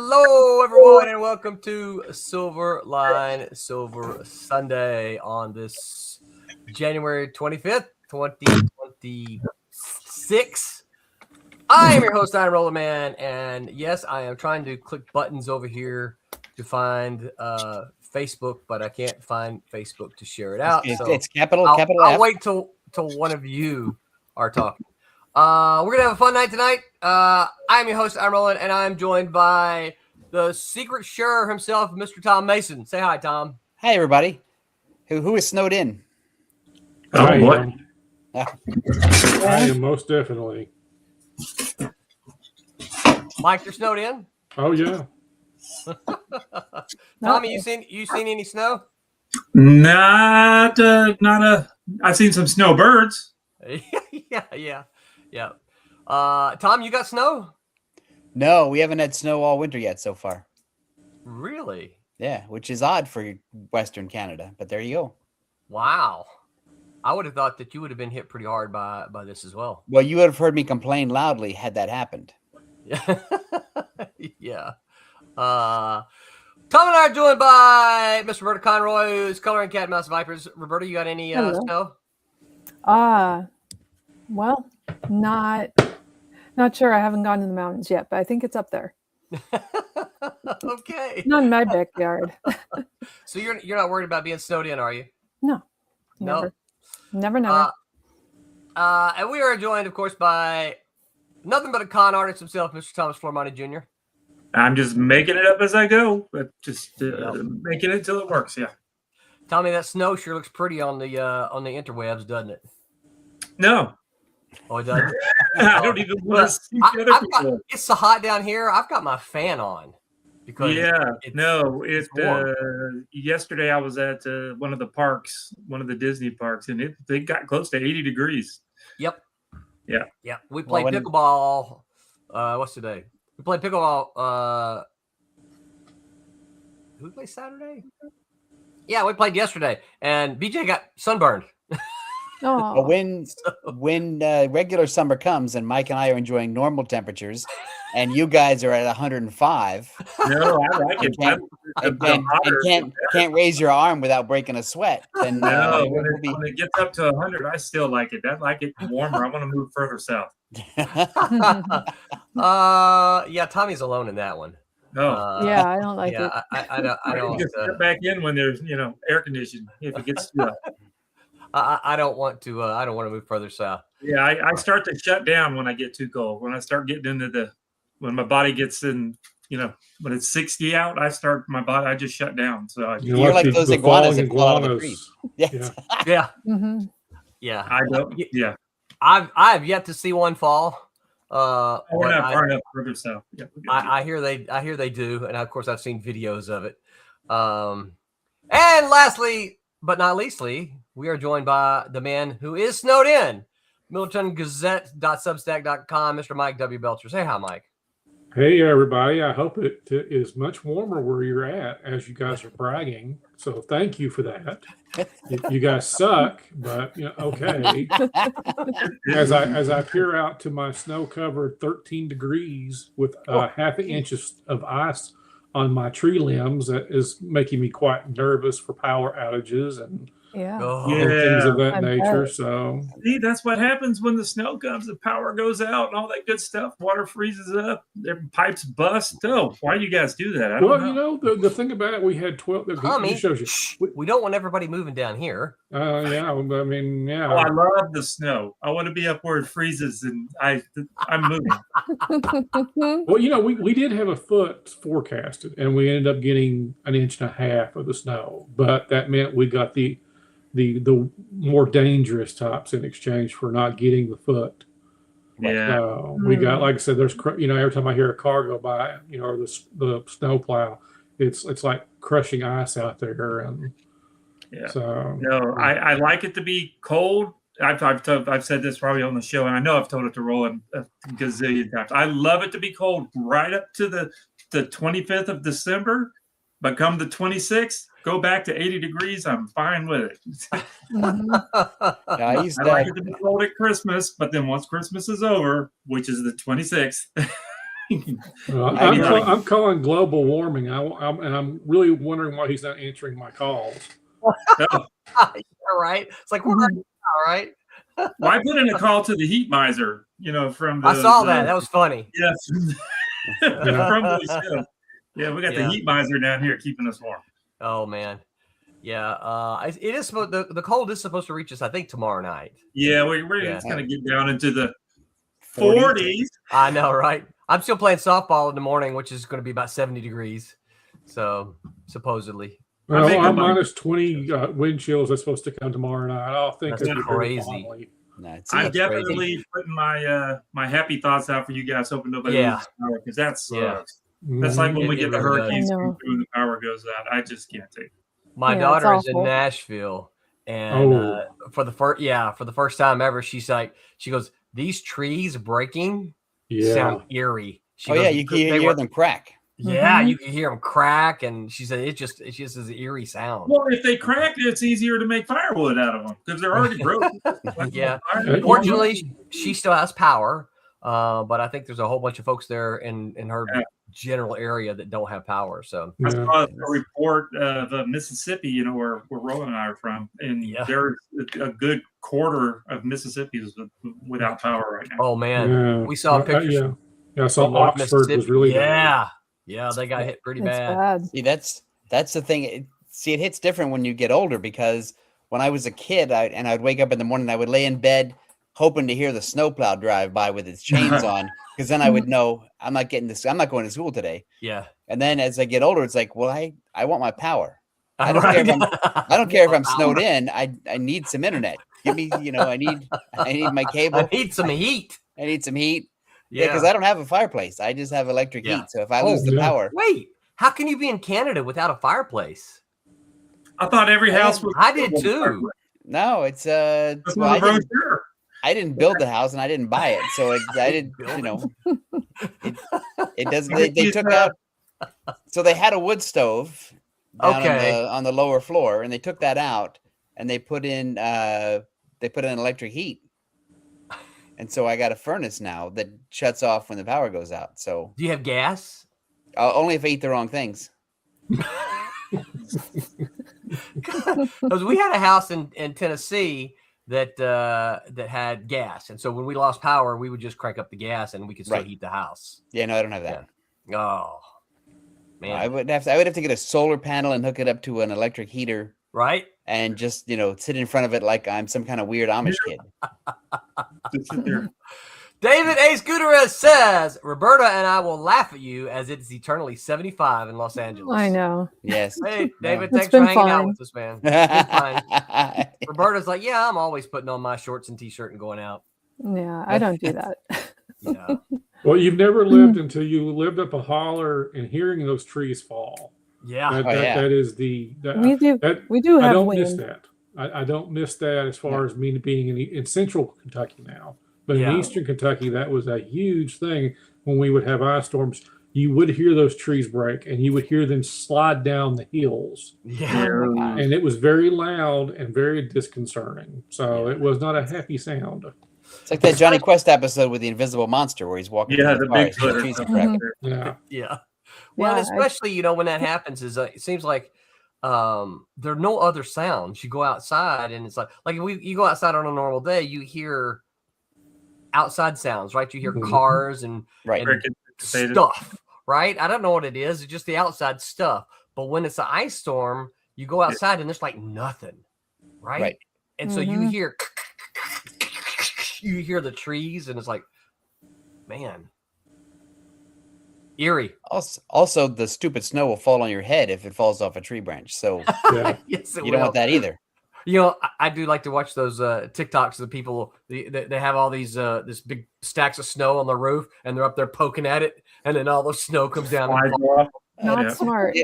Hello, everyone, and welcome to Silverline Silver Sunday on this January 25th, 2026. I am your host, I'm Roller Man, and yes, I am trying to click buttons over here to find Facebook, but I can't find Facebook to share it out. It's capital I'll F. wait till one of you are talking. We're gonna have a fun night tonight. I'm your host, I'm Roland, and I'm joined by the secret sheriff himself, Mr. Tom Mason. Say hi, Tom. Hi, everybody. Who is snowed in? I Oh. am most definitely. Mike, you're snowed in. Oh yeah. Tommy, you seen any snow? Not a. I've seen some snowbirds. yeah. Tom, you got snow? No, we haven't had snow all winter yet so far. Really? Yeah, which is odd for Western Canada, but there you go. Wow. I would have thought that you would have been hit pretty hard by this as well. Well, you would have heard me complain loudly had that happened. Yeah. Tom and I are joined by Mr. Roberta Conroy, who's coloring cat and mouse vipers. Roberta, you got any snow? Well, not sure. I haven't gone to the mountains yet, but I think it's up there. Okay. Not in my backyard. So you're not worried about being snowed in, are you? No. No. Never. And we are joined, of course, by nothing but a con artist himself, Mr. Thomas Flormani Jr. I'm just making it up as I go, but just making it till it works. Yeah. Tommy, that snow sure looks pretty on the interwebs, doesn't it? No. Oh, it does. I don't even want to see other people. It's so hot down here. I've got my fan on. Because yesterday I was at one of the parks, one of the Disney parks, and they got close to 80 degrees. Yep. Yeah. Yeah. We played pickleball. What's today? We played pickleball. Did we play Saturday? Yeah, we played yesterday, and BJ got sunburned. Oh, when regular summer comes and Mike and I are enjoying normal temperatures, and you guys are at 105, No, I like it. and can't raise your arm without breaking a sweat. Then No, when it gets up to 100, I still like it. I like it warmer. I want to move further south. Yeah, Tommy's alone in that one. No. yeah, I don't like it. I don't. Just get back in when there's air conditioning if it gets too hot. I don't want to. I don't want to move further south. Yeah, I start to shut down when I get too cold. When I start getting into when my body gets in, when it's 60 out, I just shut down. So you're like those iguanas that fall out of the trees. Yeah. Mm-hmm. Yeah. I don't. Yeah. I've yet to see one fall. We're not far enough further south. Yeah, I hear they do, and of course I've seen videos of it. And lastly, but not leastly, we are joined by the man who is snowed in, MiltonGazette.substack.com, Mr. Mike W. Belcher. Say hi, Mike. Hey everybody. I hope it is much warmer where you're at, as you guys are bragging. So thank you for that. You guys suck, but okay. As I peer out to my snow-covered 13 degrees with half an inch of ice on my tree limbs, that is making me quite nervous for power outages and things of that nature. So see, that's what happens when the snow comes. The power goes out and all that good stuff. Water freezes up. Their pipes bust. Oh, why do you guys do that? I don't know. The thing about it, we had 12. Tommy, we don't want everybody moving down here. Yeah. I mean, yeah. Oh, I love the snow. I want to be up where it freezes, and I'm moving. Well, we did have a foot forecasted, and we ended up getting an inch and a half of the snow, but that meant we got the more dangerous types in exchange for not getting the foot. Yeah. We got, like I said, there's every time I hear a car go by, or the snow plow, it's like crushing ice out there, and so no, I like it to be cold. I've said this probably on the show, and I know I've told it to Roland a gazillion times. I love it to be cold right up to the 25th of December, but come the 26th, go back to 80 degrees. I'm fine with it. I like it to be cold at Christmas, but then once Christmas is over, which is the 26th, I'm calling global warming. I'm really wondering why he's not answering my calls. All right. It's like, we're all right. Well, I put in a call to the heat miser, from the. I saw that. That was funny. Yes. From the show. Yeah, we got the heat miser down here keeping us warm. Oh man. Yeah. It is supposed the cold is supposed to reach us, I think, tomorrow night. Yeah, we're just gonna get down into the 40s. I know, right? I'm still playing softball in the morning, which is going to be about 70 degrees. So supposedly. Well, I'm minus 20 wind chills that's supposed to come tomorrow night. I think that's crazy. I'm definitely putting my my happy thoughts out for you guys, hoping nobody loses power, because that's that's like when we get the hurricanes through and the power goes out. I just can't take it. My daughter is in Nashville, and for the first time ever, she goes, these trees breaking sound eerie. She goes, you can hear them crack. Yeah, you can hear them crack, and she said it just is an eerie sound. Well, if they crack, it's easier to make firewood out of them because they're already broken. Yeah. Fortunately, she still has power, but I think there's a whole bunch of folks there in her general area that don't have power. So I saw a report of Mississippi, where Roland and I are from, and there's a good quarter of Mississippi is without power right now. Oh man, we saw pictures. I saw Oxford was really bad. Yeah, they got hit pretty bad. See, that's the thing. It hits different when you get older, because when I was a kid, I'd wake up in the morning, I would lay in bed hoping to hear the snowplow drive by with its chains on, because then I would know I'm not going to school today. Yeah. And then as I get older, it's like, well, I want my power. I don't care if I'm snowed in. I need some internet. Give me, I need my cable. I need some heat. Yeah, because I don't have a fireplace. I just have electric heat. So if I lose the power. Wait, how can you be in Canada without a fireplace? I thought every house was. I did too. No, it's I didn't build the house and I didn't buy it. So I didn't, it doesn't, they took out, so they had a wood stove down on the lower floor, and they took that out and they put in electric heat. And so I got a furnace now that shuts off when the power goes out. So do you have gas? Only if I eat the wrong things. Because we had a house in Tennessee that had gas, and so when we lost power, we would just crank up the gas and we could still heat the house. Yeah, no, I don't have that. Yeah. Oh man, I would have to get a solar panel and hook it up to an electric heater. Right. And just, sit in front of it like I'm some kind of weird Amish kid. David A. Gutierrez says, Roberta and I will laugh at you as it's eternally 75 in Los Angeles. I know. Yes. Hey, David, thanks for hanging out with us, man. Roberta's like, yeah, I'm always putting on my shorts and t-shirt and going out. Yeah, I don't do that. Yeah. Well, you've never lived until you lived up a holler and hearing those trees fall. Yeah. That is we do have I don't wind. miss that. I don't miss that as far as me being in central Kentucky now. But in eastern Kentucky, that was a huge thing when we would have ice storms. You would hear those trees break, and you would hear them slide down the hills. Yeah. And it was very loud and very disconcerting. So it was not a happy sound. It's like that Johnny Quest episode with the invisible monster where he's walking. Yeah, the big trees are cracking. Yeah. Well, especially, when that happens is it seems like there are no other sounds. You go outside and it's like you go outside on a normal day, you hear outside sounds, right? You hear cars and stuff, right? I don't know what it is. It's just the outside stuff. But when it's an ice storm, you go outside and there's like nothing, right? And so you hear the trees and it's like, man, eerie. Also, the stupid snow will fall on your head if it falls off a tree branch. So yes, you don't want that either. I do like to watch those TikToks of the people. They have all these this big stacks of snow on the roof, and they're up there poking at it, and then all the snow comes down. Not smart.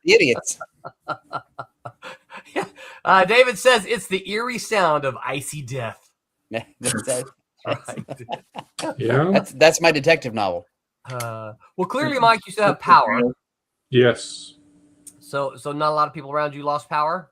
Idiots. David says it's the eerie sound of icy death. That's my detective novel. Well, clearly, Mike, you still have power. Yes. So not a lot of people around you lost power?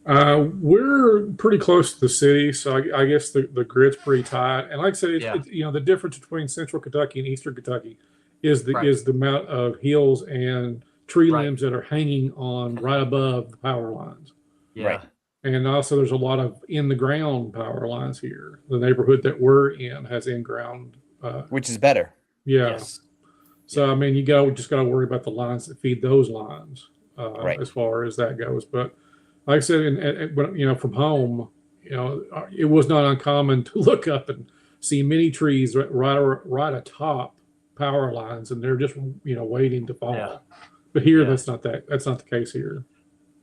We're pretty close to the city, so I guess the grid's pretty tight. And like I said, the difference between central Kentucky and eastern Kentucky is the amount of hills and tree limbs that are hanging on right above the power lines. Yeah. Right. And also there's a lot of in the ground power lines here. The neighborhood that we're in has in ground. Which is better. Yeah. Yes. So, I mean, just got to worry about the lines that feed those lines as far as that goes. But like I said, from home, it was not uncommon to look up and see many trees right atop power lines, and they're just, waiting to fall. Yeah. But here, that's not the case here.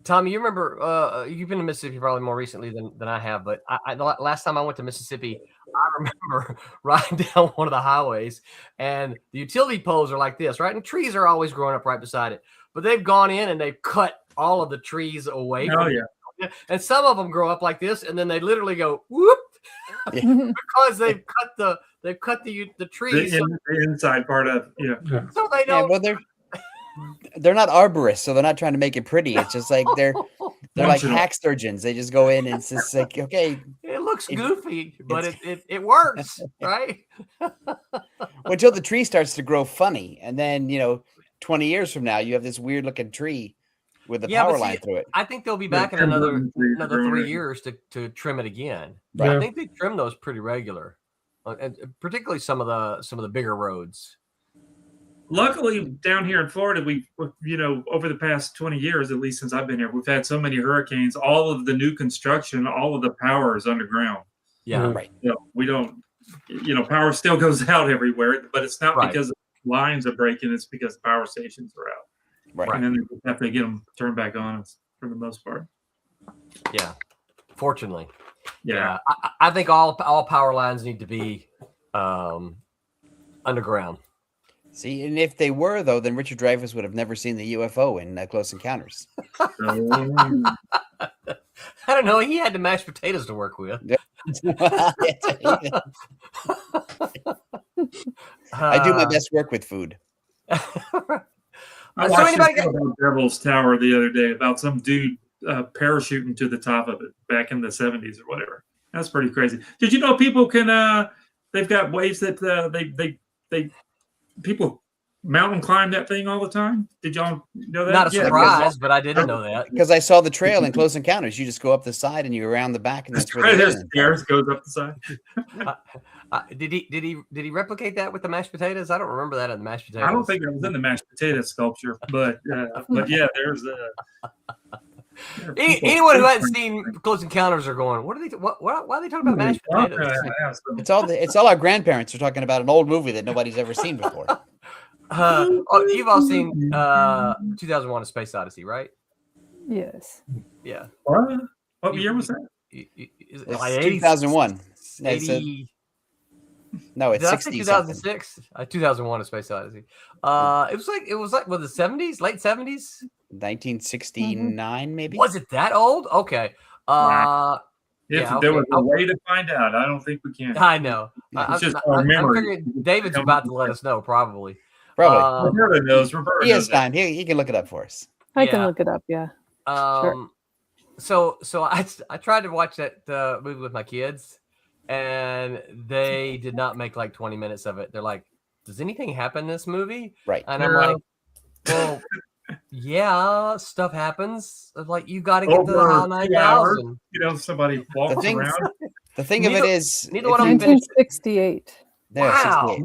Tommy, you remember, you've been to Mississippi probably more recently than I have, but the last time I went to Mississippi, I remember riding down one of the highways, and the utility poles are like this, right? And trees are always growing up right beside it. But they've gone in and they've cut all of the trees away. And some of them grow up like this, and then they literally go whoop because they've cut the trees. The inside part of So they don't. Well, they're not arborists, so they're not trying to make it pretty. It's just like they're like hack surgeons. They just go in and it's just like, okay. It looks goofy, but it works, right? Until the tree starts to grow funny. And then, 20 years from now, you have this weird looking tree with a power line through it. I think they'll be back in another 3 years to trim it again. Right. I think they trim those pretty regular, and particularly some of the bigger roads. Luckily, down here in Florida, we over the past 20 years, at least since I've been here, we've had so many hurricanes. All of the new construction, all of the power is underground. Yeah, right. We don't, power still goes out everywhere, but it's not because the lines are breaking. It's because the power stations are out. Right. And then they have to get them turned back on for the most part. Yeah. Fortunately. Yeah. I think all power lines need to be underground. See, and if they were, though, then Richard Dreyfuss would have never seen the UFO in Close Encounters. I don't know. He had the mashed potatoes to work with. I do my best work with food. I watched about Devil's Tower the other day about some dude parachuting to the top of it back in the 70s or whatever. That's pretty crazy. Did you know people can? They've got ways that people mountain climb that thing all the time. Did y'all know that? Not a surprise, but I didn't know that because I saw the trail in Close Encounters. You just go up the side and you around the back, and that's where there's stairs goes up the side. Did he replicate that with the mashed potatoes? I don't remember that in the mashed potatoes. I don't think it was in the mashed potato sculpture, but yeah, there's anyone who hasn't seen Close Encounters are going, what are they? Why are they talking about mashed potatoes? It's all our grandparents are talking about an old movie that nobody's ever seen before. You've all seen 2001: A Space Odyssey, right? Yes. Yeah. What year was that? It's 2001. 80. No, it's 60. 2006. 2001: A Space Odyssey. It was like the 70s, late 70s. 1969, maybe. Was it that old? Okay. If there was a way to find out, I don't think we can. I know. It's just our memory. I'm figuring David's about to let us know, probably. Roberta knows. He has time. He can look it up for us. I can look it up. Yeah. Sure. So I tried to watch that movie with my kids, and they did not make like 20 minutes of it. They're like, "Does anything happen in this movie?" Right. And I'm like, "Well, yeah, stuff happens. Like you got to get to the HAL 9000. Somebody walks around." The thing of it is, neither one of them 1968. Wow.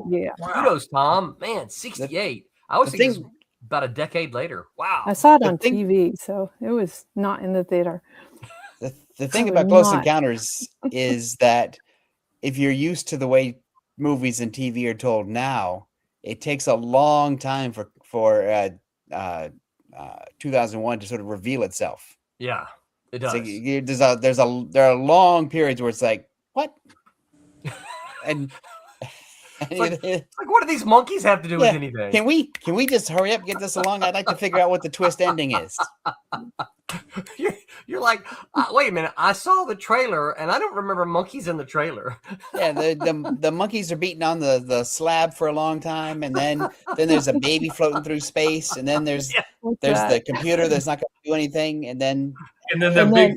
Yeah. Kudos, Tom. Man, 68. I was thinking it was about a decade later. Wow. I saw it on TV, so it was not in the theater. The thing about Close Encounters is that if you're used to the way movies and TV are told now, it takes a long time for 2001 to sort of reveal itself. Yeah, it does. There are long periods where it's like, what? And it's like, what do these monkeys have to do with anything? Can we just hurry up, get this along? I'd like to figure out what the twist ending is. You're like, wait a minute. I saw the trailer, and I don't remember monkeys in the trailer. Yeah, the monkeys are beating on the slab for a long time, and then there's a baby floating through space, and then there's the computer that's not going to do anything, and then the big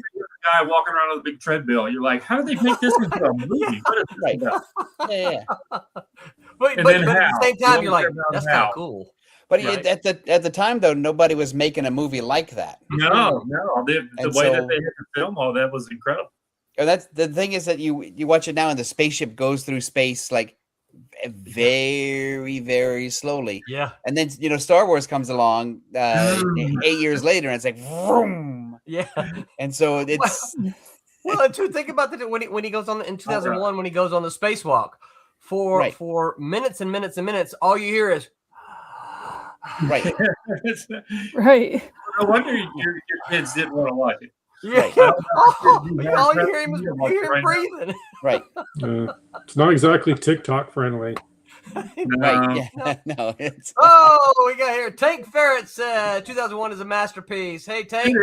guy walking around with a big treadmill. You're like, how did they make this into a movie? Right. Yeah. but at the same time, you're like, that's kind of cool. But at the time, though, nobody was making a movie like that. No. The way that they had to film all that was incredible. And that's the thing is that you watch it now, and the spaceship goes through space like very, very slowly. Yeah. And then Star Wars comes along 8 years later, and it's like vroom. Yeah. And so it's well, to think about that when he goes on in 2001 when he goes on the spacewalk for minutes and minutes and minutes, all you hear is right. Right. No wonder your kids didn't want to watch it. Yeah. All you hear him is breathing. Right. It's not exactly TikTok friendly. Right. Yeah. No. It's we got here. Tank Ferret said 2001 is a masterpiece. Hey, Tank.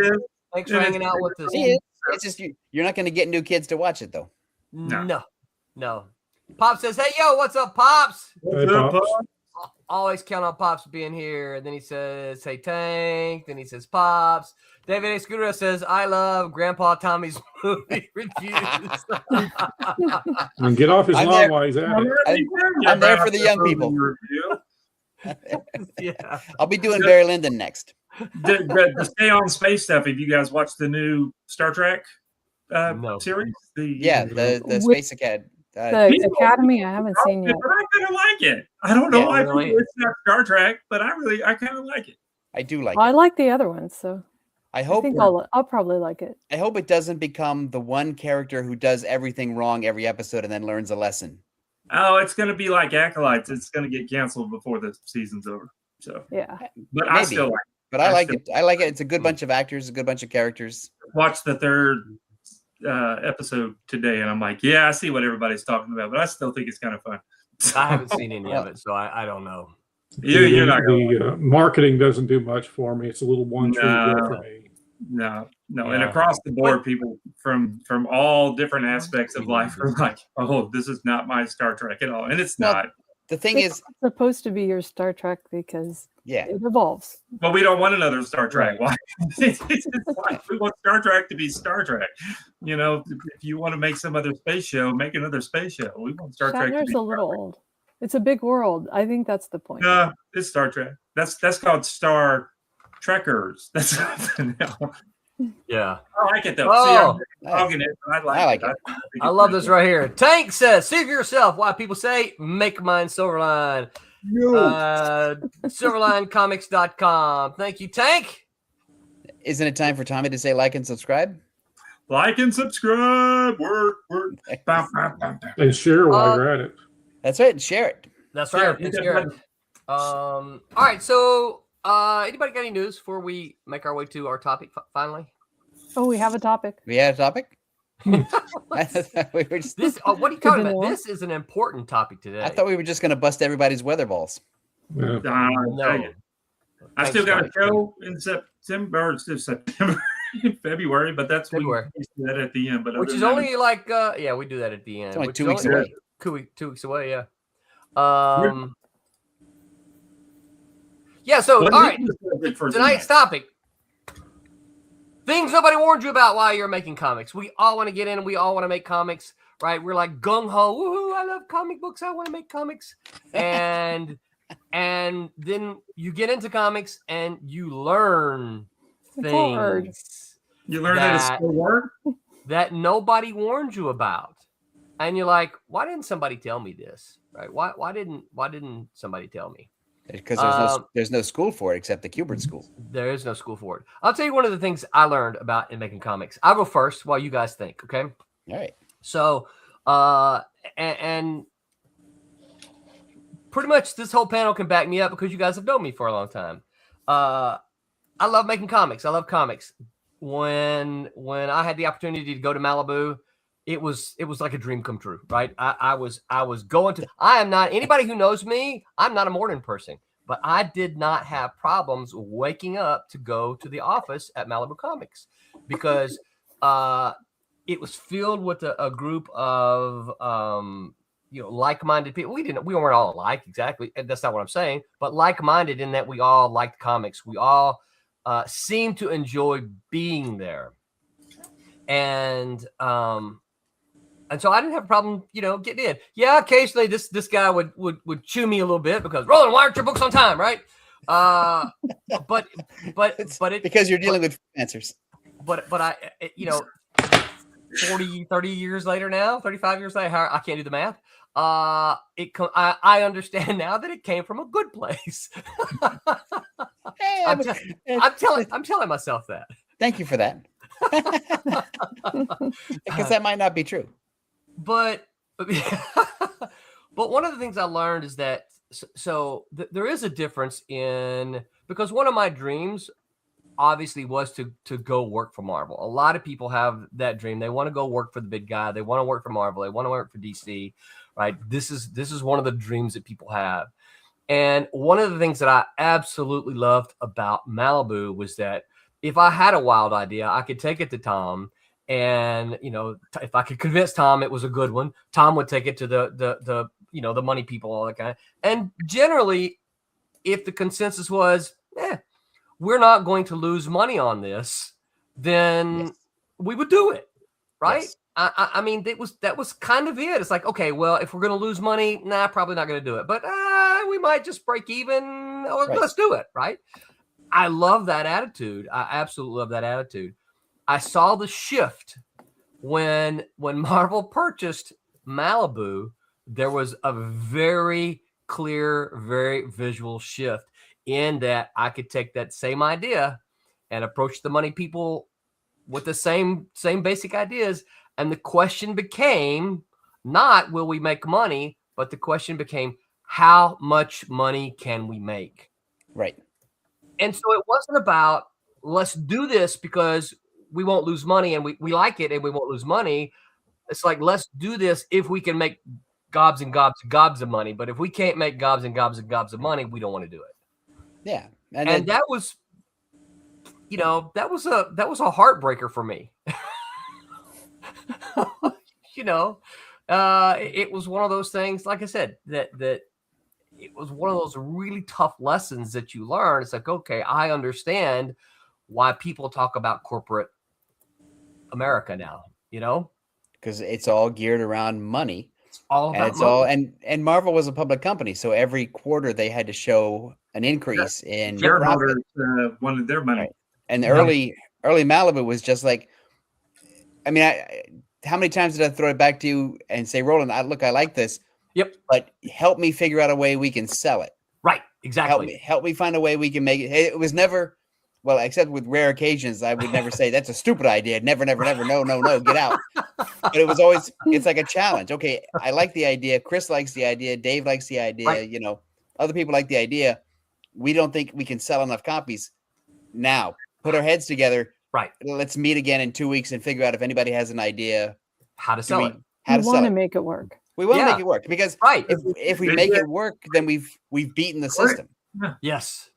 Thanks for hanging out with us. It's just you're not going to get new kids to watch it, though. No. Pop says, "Hey, yo, what's up, Pops?" Hey, Pops. Always count on Pops being here. And then he says, "Hey, Tank." Then he says, "Pops." David A. Scooter says, "I love Grandpa Tommy's movie reviews." And get off his lawn while he's at it. I'm there for the young people. Yeah. I'll be doing Barry Lyndon next. The Stay on Space stuff. Have you guys watched the new Star Trek series? The Space Academy. The Academy, I haven't seen yet. But I kind of like it. I don't know why people it's not Star Trek, but I kind of like it. I do like it. I it. like the other ones, so I think I'll probably like it. I hope it doesn't become the one character who does everything wrong every episode and then learns a lesson. Oh, it's going to be like Acolytes. It's going to get canceled before the season's over. So yeah, but I still like it. But I like it. I like it. It's a good bunch of actors, a good bunch of characters. Watch the third episode today, and I'm like, yeah, I see what everybody's talking about, but I still think it's kind of fun. I haven't seen any of it, so I don't know. You're not the marketing doesn't do much for me. It's a little one tree deal for me. No. And across the board, people from all different aspects of life are like, "Oh, this is not my Star Trek at all," and it's not. The thing is supposed to be your Star Trek because it evolves. But we don't want another Star Trek. Why? We want Star Trek to be Star Trek. If you want to make some other space show, make another space show. We want Star Trek to be a little old. It's a big world. I think that's the point. It's Star Trek. That's called Star Trekkers. That's something else. Yeah. I like it though. See, I'm dogging it, but I like it. I love this right here. Tank says, "See for yourself why people say make mine Silverline." Silverlinecomics.com. Thank you, Tank. Isn't it time for Tommy to say like and subscribe? Like and subscribe. Word. And share while you're at it. That's right. Share it. That's right. Share it. All right. So, anybody got any news before we make our way to our topic finally? Oh, we have a topic. We have a topic? we were just, what are you talking about? This is an important topic today. I thought we were just going to bust everybody's weather balls. Yeah. No. I still got a show in September, February, but that's February. We do that at the end. But which is only like, we do that at the end. It's only 2 weeks away. 2 weeks away, yeah. Yeah, so, all right. Tonight's topic. Things nobody warned you about while you're making comics. We all want to get in and we all want to make comics, right? We're like gung-ho. Woohoo, I love comic books. I want to make comics. And then you get into comics and you learn things. You learn how to spell word that nobody warned you about. And you're like, why didn't somebody tell me this? Right? Why didn't somebody tell me? Because there's no school for it except the Kubert School. There is no school for it. I'll tell you one of the things I learned about in making comics. I'll go first while you guys think, okay? All right. So, and pretty much this whole panel can back me up because you guys have known me for a long time. I love making comics. I love comics. When I had the opportunity to go to Malibu, it was like a dream come true, right? I was going to. I am not anybody who knows me. I'm not a morning person, but I did not have problems waking up to go to the office at Malibu Comics because it was filled with a group of like-minded people. We weren't all alike exactly. That's not what I'm saying, but like-minded in that we all liked comics. We all seemed to enjoy being there, and And so I didn't have a problem, getting in. Yeah, occasionally this guy would chew me a little bit because, Roland, why aren't your books on time, right? But because you're dealing with answers. But 30 years later now, 35 years later, I can't do the math. I understand now that it came from a good place. Hey, I'm telling myself that. Thank you for that. Because that might not be true. But one of the things I learned is that there is a difference because one of my dreams obviously was to go work for Marvel. A lot of people have that dream. They want to go work for the big guy. They want to work for Marvel. They want to work for DC, right? This is one of the dreams that people have. And one of the things that I absolutely loved about Malibu was that if I had a wild idea, I could take it to Tom, and if I could convince Tom it was a good one, Tom would take it to the money people, all that kind of. And generally, if the consensus was, we're not going to lose money on this, then we would do it, right? Yes. I mean, that was kind of it. It's like, okay, well, if we're going to lose money, probably not going to do it, but we might just break even. Let's do it, right? I love that attitude. I absolutely love that attitude. I saw the shift when Marvel purchased Malibu. There was a very clear, very visual shift in that I could take that same idea and approach the money people with the same basic ideas. And the question became not will we make money, but the question became how much money can we make? Right. And so it wasn't about let's do this because we won't lose money and we like it and we won't lose money. It's like, let's do this if we can make gobs and gobs and gobs of money. But if we can't make gobs and gobs and gobs of money, we don't want to do it. Yeah. And that was, that was a heartbreaker for me. It was one of those things, like I said, that it was one of those really tough lessons that you learn. It's like, okay, I understand why people talk about corporate America now, because it's all geared around money. It's all about money. And Marvel was a public company, so every quarter they had to show an increase in shareholders wanted their money. Right. And early Malibu was just like, I mean, how many times did I throw it back to you and say, Roland, I like this. Yep. But help me figure out a way we can sell it. Right. Exactly. Help me find a way we can make it. It was never, well, except with rare occasions, I would never say that's a stupid idea. Never, no, get out. But it was always, it's like a challenge. Okay, I like the idea. Chris likes the idea. Dave likes the idea. Right. Other people like the idea. We don't think we can sell enough copies. Now, put our heads together. Right. Let's meet again in 2 weeks and figure out if anybody has an idea. How to sell it. We want to make it work. We want to make it work because if we make it work, then we've beaten the system. Yes.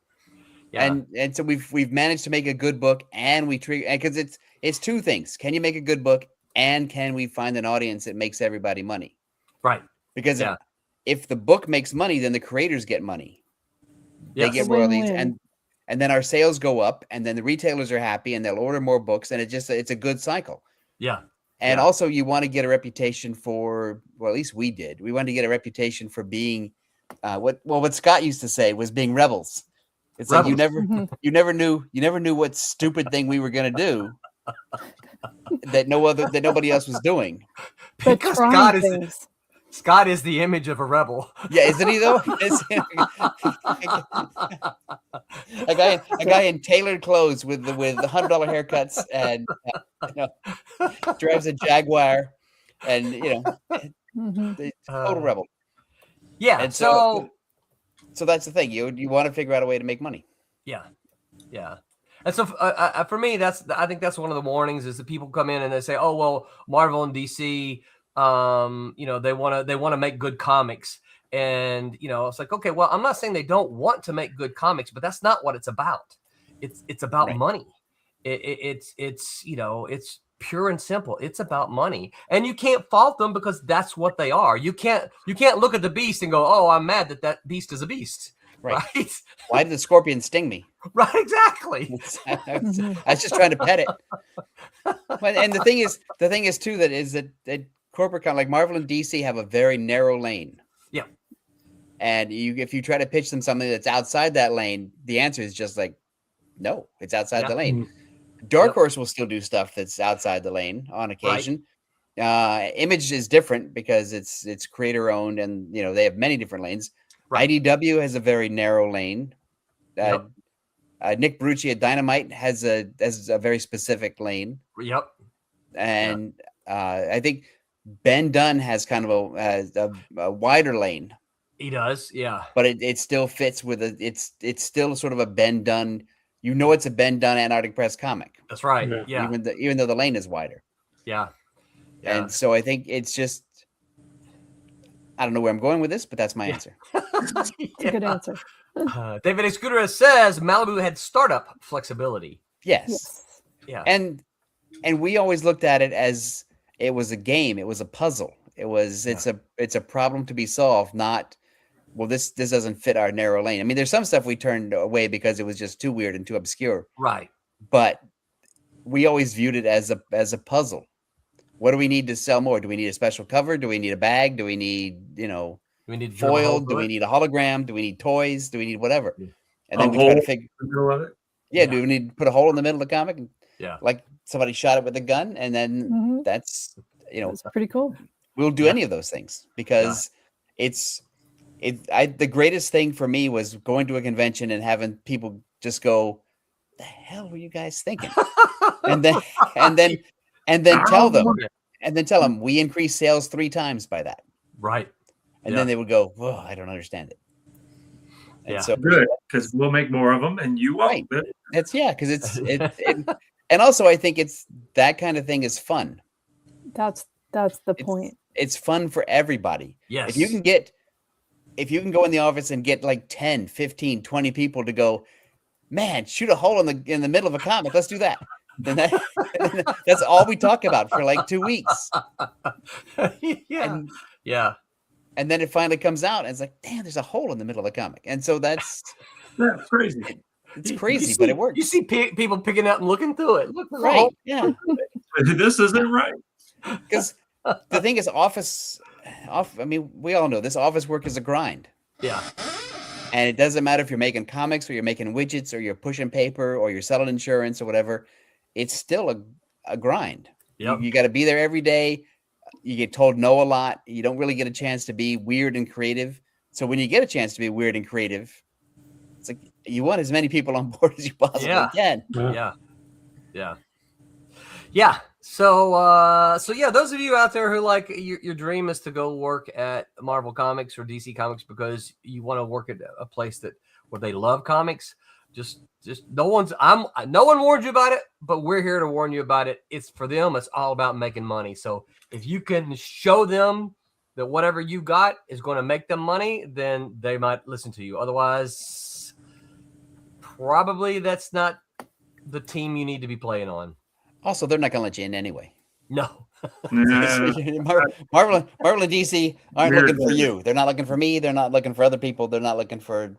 Yeah. And so we've managed to make a good book, and because it's two things. Can you make a good book, and can we find an audience that makes everybody money? Right. Because if the book makes money, then the creators get money. Yes. They get royalties, and then our sales go up, and then the retailers are happy, and they'll order more books, and it's a good cycle. Yeah. And also, you want to get a reputation for, well, at least we did. We wanted to get a reputation for being what Scott used to say was being rebels. It's rebels. Like you never knew what stupid thing we were going to do that nobody else was doing. Because Scott is the image of a rebel. Yeah, isn't he though? a guy in tailored clothes with $100 haircuts and drives a Jaguar, and the total rebel. Yeah, and so that's the thing. You want to figure out a way to make money. Yeah. And so for me, I think that's one of the warnings is that people come in and they say, "Oh well, Marvel and DC." They want to make good comics, and it's like, okay, well, I'm not saying they don't want to make good comics, but that's not what it's about. It's about money. It's pure and simple. It's about money, and you can't fault them because that's what they are. You can't look at the beast and go, oh, I'm mad that beast is a beast. Right? Why did the scorpion sting me? Right, exactly. I was just trying to pet it. And the thing is too that corporate like Marvel and DC have a very narrow lane. Yeah. And if you try to pitch them something that's outside that lane, the answer is just like, no, it's outside the lane. Dark Horse will still do stuff that's outside the lane on occasion. Right. Image is different because it's creator owned, and they have many different lanes. Right. IDW has a very narrow lane. Nick Brucci at Dynamite has a very specific lane. Yep. And I think Ben Dunn has kind of a wider lane. He does, yeah. But it still fits with it's still sort of a Ben Dunn. It's a Ben Dunn Antarctic Press comic. That's right. Yeah. Even though the lane is wider. Yeah. And so I think it's just, I don't know where I'm going with this, but that's my answer. It's a good answer. David A. Scooter says Malibu had startup flexibility. Yes. Yeah. And we always looked at it as it was a game. It was a puzzle. It's a problem to be solved, not, well, this doesn't fit our narrow lane. I mean, there's some stuff we turned away because it was just too weird and too obscure. Right. But we always viewed it as a puzzle. What do we need to sell more? Do we need a special cover? Do we need a bag? Do we need, do we need foil? Do we need a hologram? Do we need toys? Do we need whatever? And then we try to figure. Yeah. Do we need to put a hole in the middle of the comic? Yeah. Like somebody shot it with a gun, and then that's pretty cool. We'll do any of those things because the greatest thing for me was going to a convention and having people just go, "The hell were you guys thinking?" and then tell them we increased sales 3 times by that. Right. And then they would go, "Whoa, I don't understand it." And so good, because we'll make more of them, and you won't. Right. Because it's and also I think it's that kind of thing is fun. That's the point. It's fun for everybody. Yes. If you can go in the office and get like 10, 15, 20 people to go, man, shoot a hole in the middle of a comic. Let's do that. Then that's all we talk about for like 2 weeks. And then it finally comes out and it's like, damn, there's a hole in the middle of the comic. And so that's crazy. It's crazy, but it works. You see people picking up and looking through it. Look, right. Yeah. This isn't right. Because the thing is, I mean, we all know this office work is a grind. Yeah. And it doesn't matter if you're making comics or you're making widgets or you're pushing paper or you're selling insurance or whatever. It's still a grind. Yep. You got to be there every day. You get told no a lot. You don't really get a chance to be weird and creative. So when you get a chance to be weird and creative, it's like you want as many people on board as you possibly can. Yeah. So yeah, those of you out there who like your dream is to go work at Marvel Comics or DC Comics because you want to work at a place where they love comics, just no one warned you about it, but we're here to warn you about it. It's for them. It's all about making money. So if you can show them that whatever you got is going to make them money, then they might listen to you. Otherwise, probably that's not the team you need to be playing on. Also, they're not going to let you in anyway. No. Marvel and DC aren't looking for you. They're not looking for me. They're not looking for other people. They're not looking for,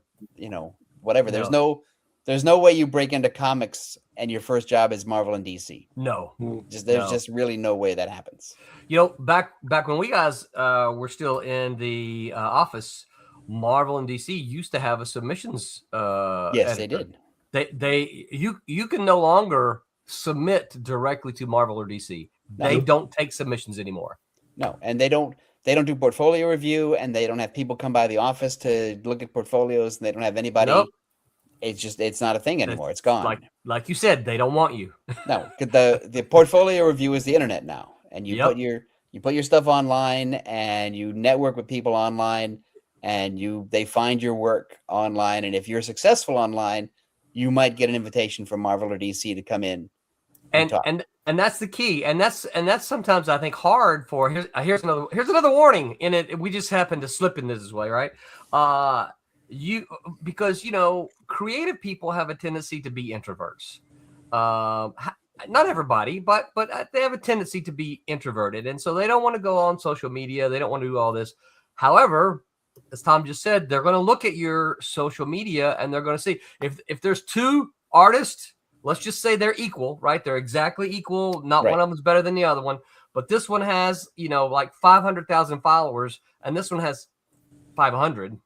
whatever. There's no way you break into comics and your first job is Marvel and DC. No. There's just really no way that happens. Back when we guys were still in the office, Marvel and DC used to have a submissions yes, editor. They did. You can no longer submit directly to Marvel or DC. They don't take submissions anymore. No, and they don't do portfolio review, and they don't have people come by the office to look at portfolios, and they don't have anybody. Nope. It's not a thing anymore. It's gone. Like you said, they don't want you. No, the portfolio review is the internet now, and you put your stuff online, and you network with people online, and they find your work online, and if you're successful online, you might get an invitation from Marvel or DC to come in. And that's the key, and that's sometimes I think hard for. Here's another warning in it. We just happen to slip in this way, right? Because creative people have a tendency to be introverts. Not everybody, but they have a tendency to be introverted, and so they don't want to go on social media. They don't want to do all this. However, as Tom just said, they're going to look at your social media and they're going to see if there's 2 artists. Let's just say they're equal, right? They're exactly equal. Not one of them is better than the other one. but this one has, like 500,000 followers, and this one has 500.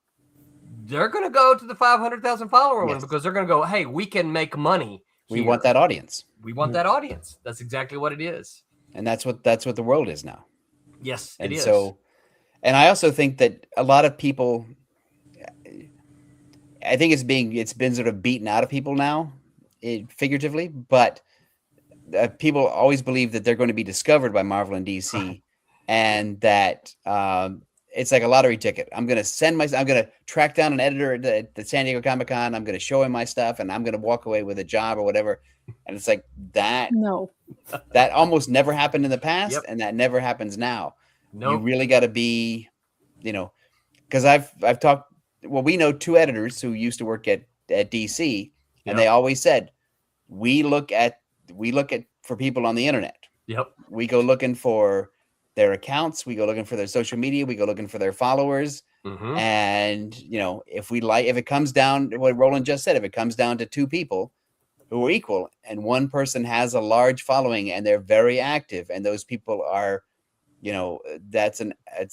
They're going to go to the 500,000 follower one because they're going to go, hey, we can make money. We want that audience. We want that audience. That's exactly what it is. And that's what the world is now. Yes, and it is. So, and I also think that a lot of people, I think it's been sort of beaten out of people now, figuratively, but people always believe that they're going to be discovered by Marvel and DC, and that it's like a lottery ticket. I'm going to track down an editor at the San Diego Comic-Con. I'm going to show him my stuff, and I'm going to walk away with a job or whatever. And it's like that. No, that almost never happened in the past, and that never happens now. No, You really got to be, because I've talked. Well, we know 2 editors who used to work at DC, and they always said, we look for people on the internet. Yep. We go looking for their accounts. We go looking for their social media. We go looking for their followers. Mm-hmm. And, if it comes down to what Roland just said, if it comes down to 2 people who are equal and one person has a large following and they're very active and those people are, it's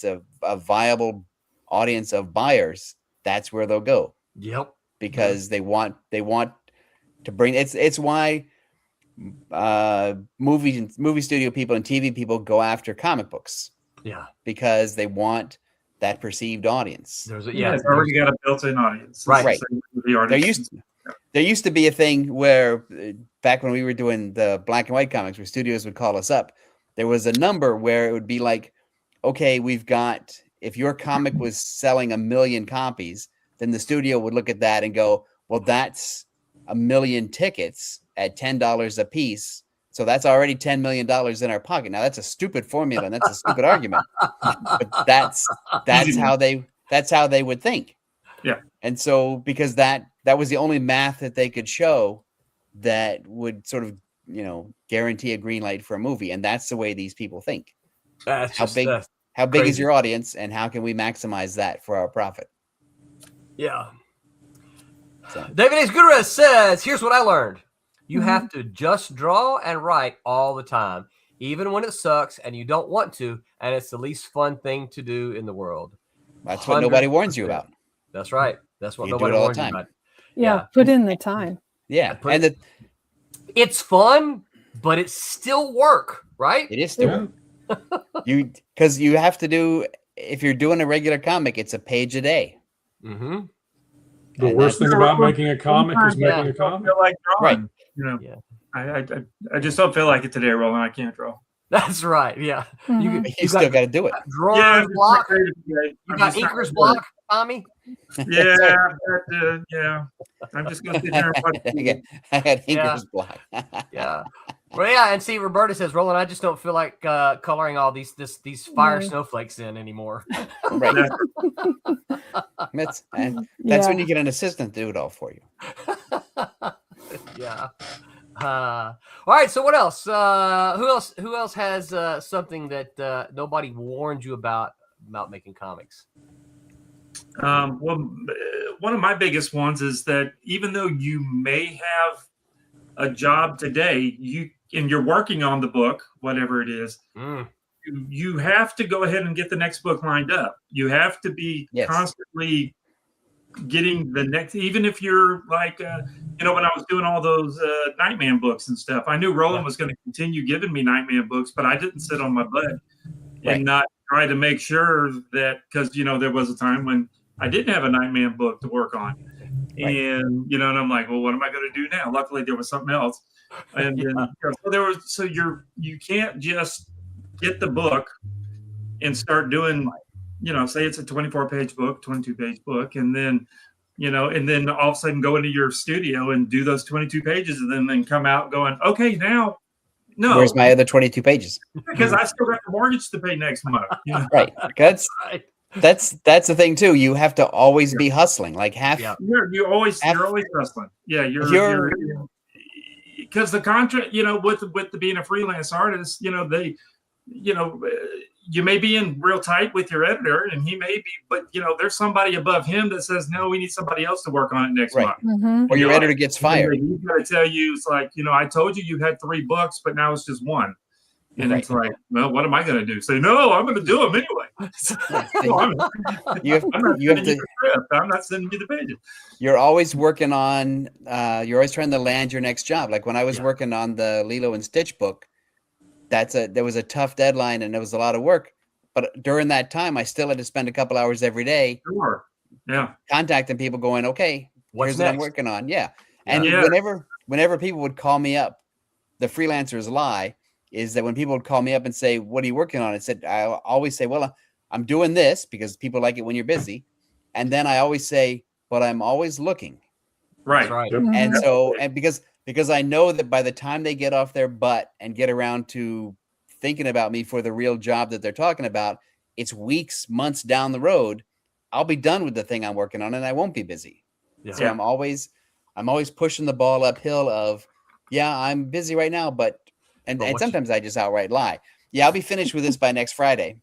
a viable audience of buyers, that's where they'll go. Yep. Because they want to bring, it's why movie studio people and TV people go after comic books. Yeah. Because they want that perceived audience. It's already got a built-in audience. Right. There used to be a thing where back when we were doing the black and white comics, where studios would call us up, there was a number where it would be like, okay, if your comic was selling 1 million copies, then the studio would look at that and go, well, that's 1 million tickets at $10 a piece. So that's already $10 million in our pocket. Now that's a stupid formula and that's a stupid argument, but that's how they would think. Yeah. And so, because that was the only math that they could show that would sort of, guarantee a green light for a movie. And that's the way these people think. How big is your audience and how can we maximize that for our profit? Yeah. So. David Ace Gutierrez says, here's what I learned. You have to just draw and write all the time, even when it sucks and you don't want to, and it's the least fun thing to do in the world. That's what nobody warns you about. That's right. That's what you nobody warns you about. Yeah, put in the time. Yeah. It's fun, but it's still work, right? It is still work. Because you have to do, if you're doing a regular comic, it's a page a day. Mm-hmm. The worst thing about making a comic is making a comic. Right. I just don't feel like it today, Roland. I can't draw. That's right. Yeah. Mm-hmm. You still got to do it. Drawing block. You got inker's block, Tommy? Yeah. I'm just going to sit there and watch. I had inker's block. Yeah. Well, yeah. And see, Roberta says, Roland, I just don't feel like coloring all these fire snowflakes in anymore. Right. That's when you get an assistant to do it all for you. Yeah. All right. So what else? Who else has something that nobody warned you about making comics? Well, one of my biggest ones is that even though you may have a job today, you're working on the book, whatever it is, you have to go ahead and get the next book lined up. You have to be constantly getting the next, even if you're like, when I was doing all those Nightman books and stuff, I knew Roland was going to continue giving me Nightman books, but I didn't sit on my butt and not try to make sure that, because, there was a time when I didn't have a Nightman book to work on. And, and I'm like, well, what am I going to do now? Luckily there was something else. And then, you can't just get the book and start doing, say it's a 24-page book, 22-page book, and then, and then all of a sudden go into your studio and do those 22 pages and then come out going, okay, now, no. Where's my other 22 pages? Because I still got the mortgage to pay next month. Right. That's the thing too. You have to always be hustling. Like you're always hustling. Yeah, you're because the contract, with being a freelance artist, you may be in real tight with your editor and he may be, but there's somebody above him that says, no, we need somebody else to work on it next month. Mm-hmm. Or your editor gets fired. He's got to tell you, it's like, I told you had 3 books, but now it's just 1. And it's like, well, what am I going to do? Say, no, I'm going to do them anyway. I'm not sending you the pages. You're always working on, you're always trying to land your next job. Like when I was working on the Lilo and Stitch book, there was a tough deadline and it was a lot of work. But during that time, I still had to spend a couple hours every day. Sure. Yeah. Contacting people going, okay, here's what I'm working on. Yeah. And whenever people would call me up, the freelancer's lie is that when people would call me up and say, what are you working on? I always say, well, I'm doing this because people like it when you're busy. And then I always say, but I'm always looking. Right. And so, and because I know that by the time they get off their butt and get around to thinking about me for the real job that they're talking about, it's weeks, months down the road, I'll be done with the thing I'm working on and I won't be busy. Yeah. So I'm always pushing the ball uphill of, I'm busy right now, but sometimes I just outright lie. Yeah, I'll be finished with this by next Friday.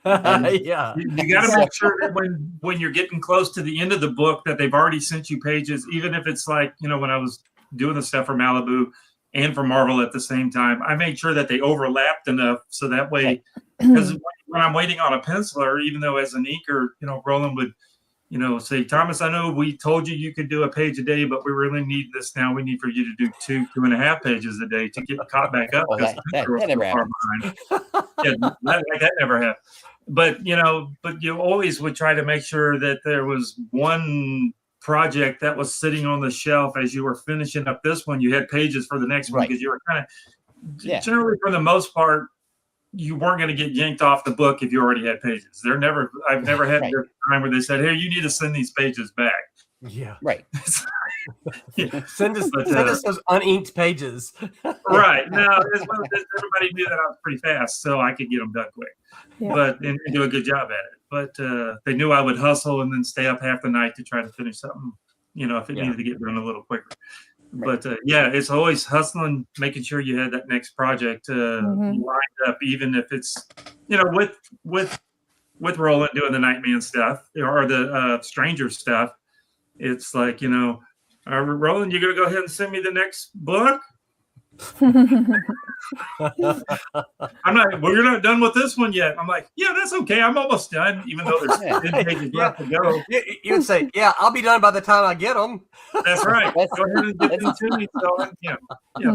You got to make sure that when you're getting close to the end of the book that they've already sent you pages, even if it's like, when I was doing the stuff for Malibu and for Marvel at the same time, I made sure that they overlapped enough so that way, because when I'm waiting on a penciler, even though as an inker, Roland would, say, Thomas, I know we told you could do a page a day, but we really need this now. We need for you to do 2.5 pages a day to get caught back up. That never happened. That never happened. But you always would try to make sure that there was one project that was sitting on the shelf as you were finishing up this one. You had pages for the next one because you were kind of generally, for the most part, you weren't going to get yanked off the book if you already had pages. I've never had a time where they said, hey, you need to send these pages back. Yeah. Right. Send us those uninked pages. Right. No, everybody knew that I was pretty fast, so I could get them done quick. Yeah. And do a good job at it. But they knew I would hustle and then stay up half the night to try to finish something, if it needed to get done a little quicker. Right. But it's always hustling, making sure you had that next project lined up, even if it's, with Roland doing the Nightman stuff or the Stranger stuff. It's like, Roland, you going to go ahead and send me the next book? You're not done with this one yet. I'm like, that's okay. I'm almost done, even though there's 10 pages left to go. You would say, I'll be done by the time I get them. That's right. Go ahead and get them to me.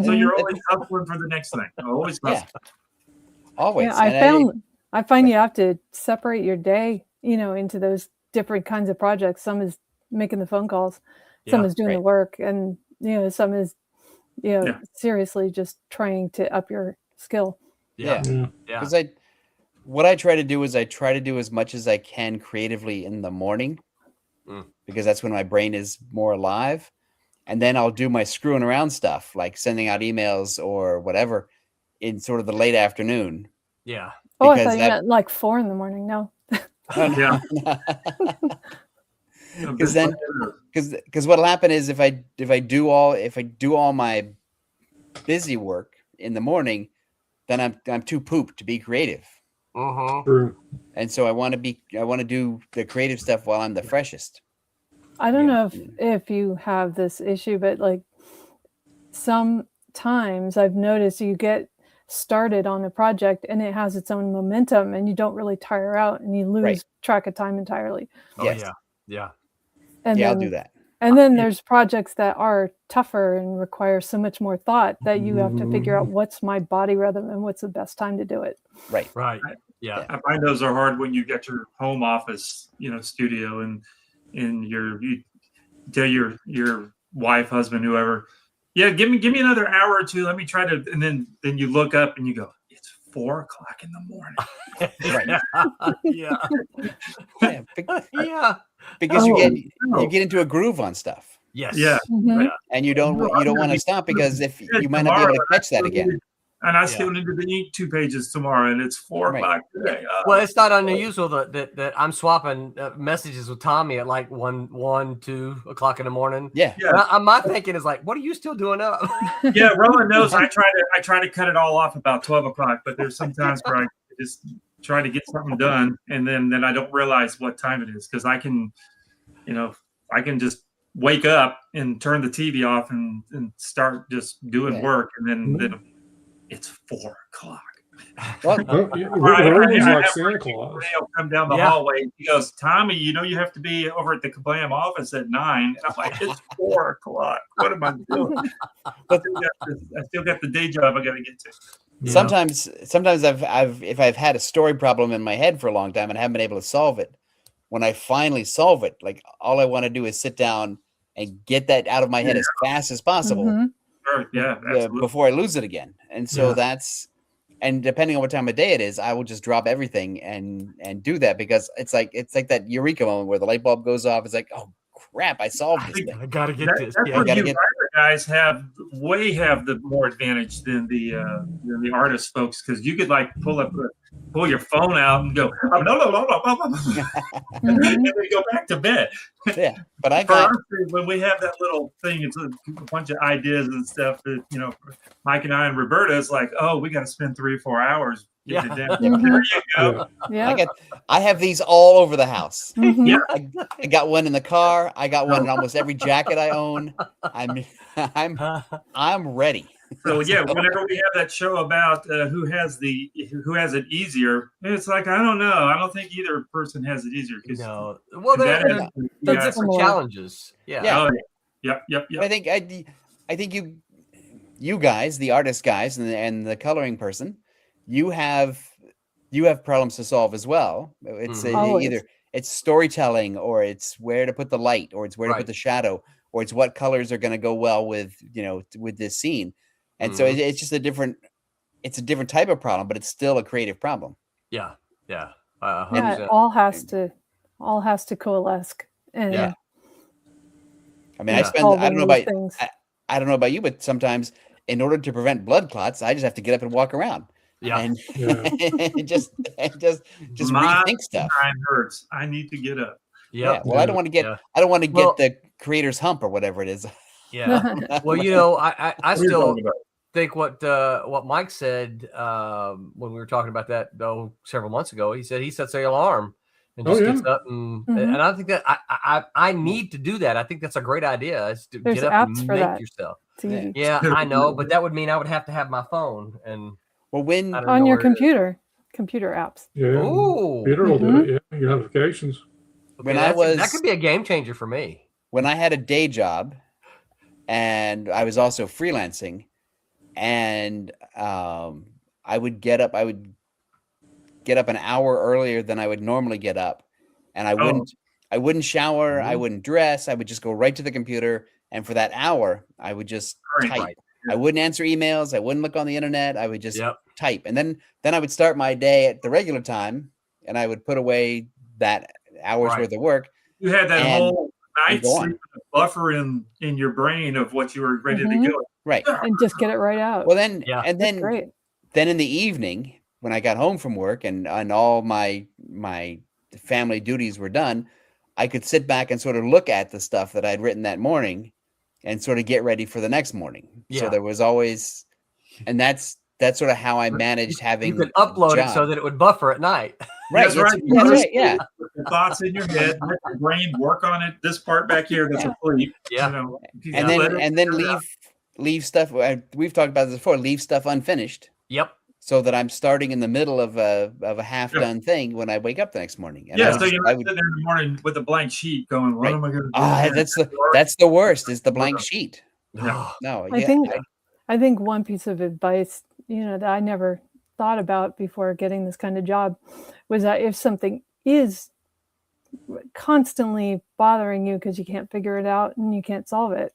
So you're always hustling for the next thing. Always hustling. Always. I find you have to separate your day, into those different kinds of projects. Some is making the phone calls, some is doing the work, and some is seriously just trying to up your skill. Because what I try to do is I try to do as much as I can creatively in the morning, because that's when my brain is more alive, and then I'll do my screwing around stuff like sending out emails or whatever in sort of the late afternoon. I thought you meant like 4 a.m. No. Because what'll happen is if I do all my busy work in the morning, then I'm too pooped to be creative. True. And so I want to do the creative stuff while I'm the freshest. I don't know if you have this issue, but like sometimes I've noticed you get started on a project and it has its own momentum and you don't really tire out and you lose track of time entirely. Yeah. And I'll do that. And then there's projects that are tougher and require so much more thought that you have to figure out what's my body rhythm and what's the best time to do it. Right. Yeah. I find those are hard when you get your home office, studio and you tell your wife, husband, whoever, give me another hour or two. Let me try to, and then you look up and you go, it's 4 o'clock in the morning. Because you get into a groove on stuff. Yes. Yeah. And you don't want to stop because if you might not be able to catch that again. And I still need to ink 2 pages tomorrow, and it's 4 o'clock today. Well, it's not unusual that I'm swapping messages with Tommy at like 1, 2 o'clock in the morning. Yeah. My thinking is like, what are you still doing up? Roland knows I try to cut it all off about 12 o'clock, but there's some times where I just try to get something done, and then I don't realize what time it is because I can just wake up and turn the TV off and start just doing work, and then it's 4 o'clock. Well, Roland's like Santa Claus. He'll come down the hallway. He goes, Tommy, you know you have to be over at the Kablam office at 9. And I'm like, it's 4 o'clock. What am I doing? I still got the day job I got to get to. Sometimes if I've had a story problem in my head for a long time and haven't been able to solve it, when I finally solve it, like all I want to do is sit down and get that out of my head as fast as possible. Sure. Yeah, before I lose it again. And so and depending on what time of day it is, I will just drop everything and do that, because it's like that eureka moment where the light bulb goes off. It's like, oh crap, I solved this thing. I gotta get this. That's where you writer guys have the more advantage than the artist folks, because you could like pull your phone out and go, oh, no, and then go back to bed. Yeah, but when we have that little thing, it's a bunch of ideas and stuff that, you know, Mike and I and Roberta is like, oh, we got to spend 3 or 4 hours. There you go. Yeah. I have these all over the house. Yeah. I got one in the car. I got one in almost every jacket I own. I'm ready. So whenever we have that show about who has it easier, it's like, I don't know. I don't think either person has it easier. No. Well, they're different challenges. Yeah. Yep. I think you guys, the artist guys and the coloring person, you have problems to solve as well. It's either it's storytelling, or it's where to put the light, or it's where to put the shadow, or it's what colors are going to go well with this scene. And so it's just a different type of problem, but it's still a creative problem. Yeah. It all has to coalesce. And I mean, I don't know about you, but sometimes in order to prevent blood clots, I just have to get up and walk around. And just rethink stuff. Time hurts. I need to get up. Yeah. Well, I don't want to get the creator's hump or whatever it is. Yeah. Well, I still think what Mike said when we were talking about that several months ago. He said he sets an alarm and just gets up and I think that I need to do that. I think that's a great idea. Is to There's get up apps and for make that. yourself. Yeah, I know, but that would mean I would have to have my phone and on your computer apps. Yeah. Ooh. Computer will do it. Yeah, your notifications. Okay, that could be a game changer for me. When I had a day job, and I was also freelancing, and I would get up an hour earlier than I would normally get up, and I wouldn't shower, I wouldn't dress, I would just go right to the computer, and for that hour I would just type. I wouldn't answer emails, I wouldn't look on the internet, I would just type, and then I would start my day at the regular time, and I would put away that hour's worth of work. You had that whole night sleep buffer in your brain of what you were ready to go. Right. And just get it right out. Well, then in the evening when I got home from work and all my family duties were done, I could sit back and sort of look at the stuff that I'd written that morning and sort of get ready for the next morning. Yeah. So there was always, and that's sort of how I managed having. You could upload it so that it would buffer at night. Right. Yeah. The thoughts in your head, let your brain work on it. This part back here that's asleep. Yeah. And then leave stuff. We've talked about this before. Leave stuff unfinished. Yep. So that I'm starting in the middle of a half done thing when I wake up the next morning. And so you're sitting there in the morning with a blank sheet, going, "What am I going to do?" That's the worst. Is the blank sheet. No. I think one piece of advice, that I never thought about before getting this kind of job was that if something is constantly bothering you because you can't figure it out and you can't solve it,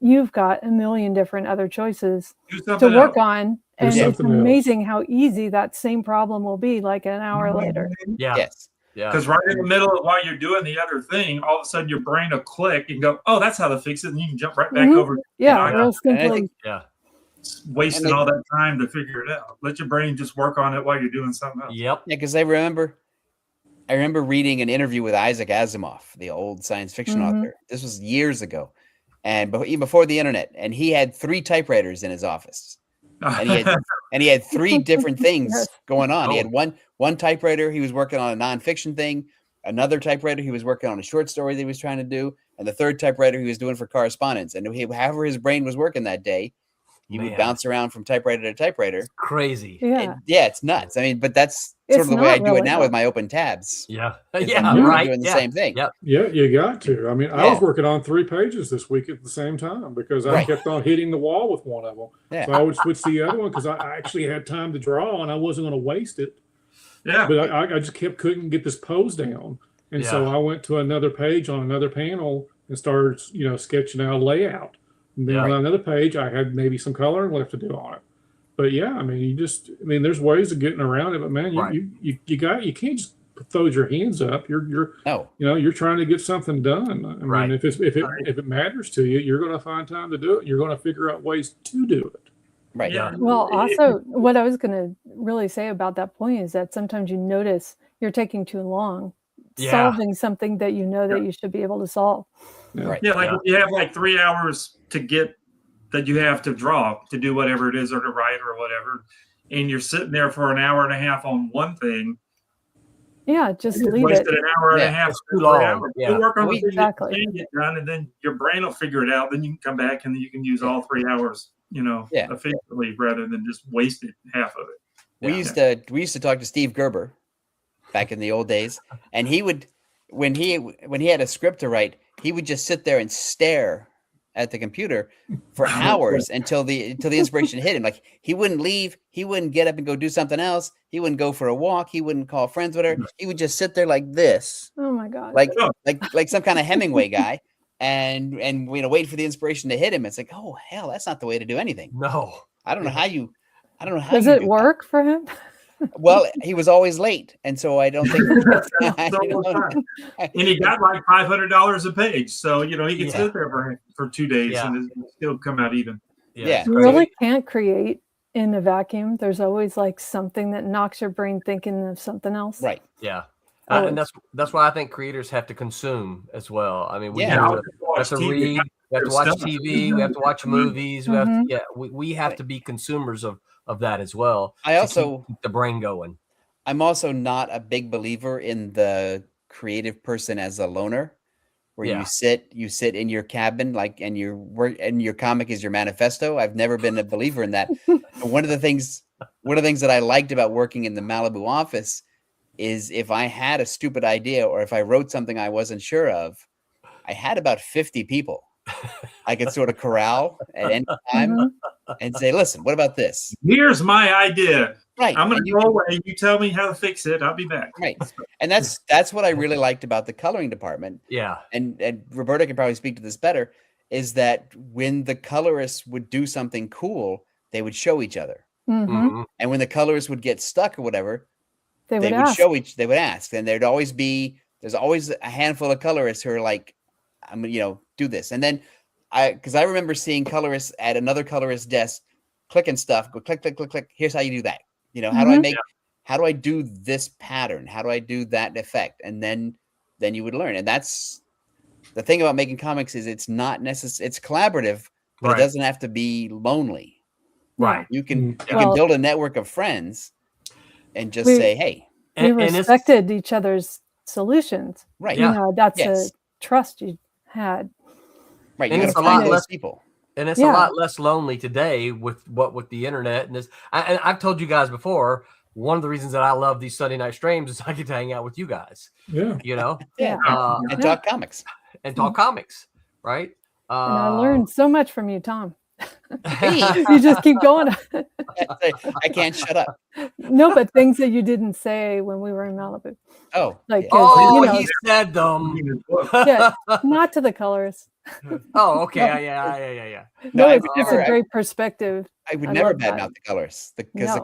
you've got a million different other choices to work on. And it's amazing how easy that same problem will be like an hour later. Yeah. Yes. Yeah. Because right in the middle of while you're doing the other thing, all of a sudden your brain will click and go, "Oh, that's how to fix it," and you can jump right back over. Real simply. Wasting all that time to figure it out. Let your brain just work on it while you're doing something else. Yep. Yeah, because I remember reading an interview with Isaac Asimov, the old science fiction author. This was years ago, and even before the internet. And he had 3 typewriters in his office, and he had 3 different things going on. He had one typewriter he was working on a nonfiction thing, another typewriter he was working on a short story that he was trying to do, and the third typewriter he was doing for correspondence. And however his brain was working that day, He would bounce around from typewriter to typewriter. Crazy. Yeah. Yeah, it's nuts. I mean, but that's sort of the way I do it now with my open tabs. Yeah. I'm Right. doing the same thing. Yeah, you got to. I mean, I was working on 3 pages this week at the same time because I kept on hitting the wall with one of them. Yeah. So I would switch to the other one because I actually had time to draw and I wasn't going to waste it. Yeah. But I just couldn't get this pose down. And so I went to another page on another panel and started, sketching out a layout. And then on another page, I had maybe some coloring left to do on it. But yeah, I mean, there's ways of getting around it. But man, you can't just throw your hands up. You're trying to get something done. I mean, if it matters to you, you're going to find time to do it. You're going to figure out ways to do it. Right. Yeah. Well, also, what I was going to really say about that point is that sometimes you notice you're taking too long solving something that that you should be able to solve. Right. Yeah, like if you have like 3 hours to get that you have to draw to do whatever it is or to write or whatever, and you're sitting there for an hour and a half on one thing. Yeah, just leave wasted it. an hour and a half. Too long. You work on the thing Exactly. you can get done, and then your brain will figure it out. Then you can come back and you can use all 3 hours, efficiently rather than just wasted half of it. We used to talk to Steve Gerber back in the old days, and he would when he had a script to write, he would just sit there and stare at the computer for hours until the inspiration hit him. Like he wouldn't leave, he wouldn't get up and go do something else, he wouldn't go for a walk, he wouldn't call friends with her. He would just sit there like this. Oh my God. Like some kind of Hemingway guy, and wait for the inspiration to hit him. It's like, oh hell, that's not the way to do anything. No. I don't know how you Does it work for him? Well, he was always late, and so I don't think. And he got like $500 a page, so he can sit there for 2 days and still come out even. Yeah, you really can't create in a vacuum. There's always like something that knocks your brain thinking of something else. Right. Yeah. And that's why I think creators have to consume as well. I mean, we have to read, we have to watch TV, we have to watch movies, we have to be consumers of that as well. I also keep the brain going. I'm also not a big believer in the creative person as a loner, where you sit in your cabin and your work and your comic is your manifesto. I've never been a believer in that. One of the things that I liked about working in the Malibu office is if I had a stupid idea or if I wrote something I wasn't sure of, I had about 50 people I could sort of corral at any time and say, listen, what about this? Here's my idea. Right. I'm going to go away. You tell me how to fix it. I'll be back. Right. And that's what I really liked about the coloring department. Yeah. And Roberta can probably speak to this better, is that when the colorists would do something cool, they would show each other. Mm-hmm. And when the colorists would get stuck or whatever, they would ask. And there's always a handful of colorists who are like, I'm do this. And then because I remember seeing colorists at another colorist's desk clicking stuff, go click, click, click, click. Here's how you do that. How do I do this pattern? How do I do that effect? And then you would learn. And that's the thing about making comics is it's not necessary. It's collaborative, but it doesn't have to be lonely. Right. You can build a network of friends and just say, hey. We respected each other's solutions. Right. That's a trust you had. Right. And it's a lot less people. And it's a lot less lonely today with the internet and this. And I've told you guys before, one of the reasons that I love these Sunday night streams is I get to hang out with you guys. Yeah. And talk comics. And talk comics. Right. And I learned so much from you, Tom. You just keep going. I can't shut up. No, but things that you didn't say when we were in Malibu. Oh. He said them. Yeah, not to the colors. Oh, okay. Yeah. No, it's a great perspective. I would never badmouth the colors because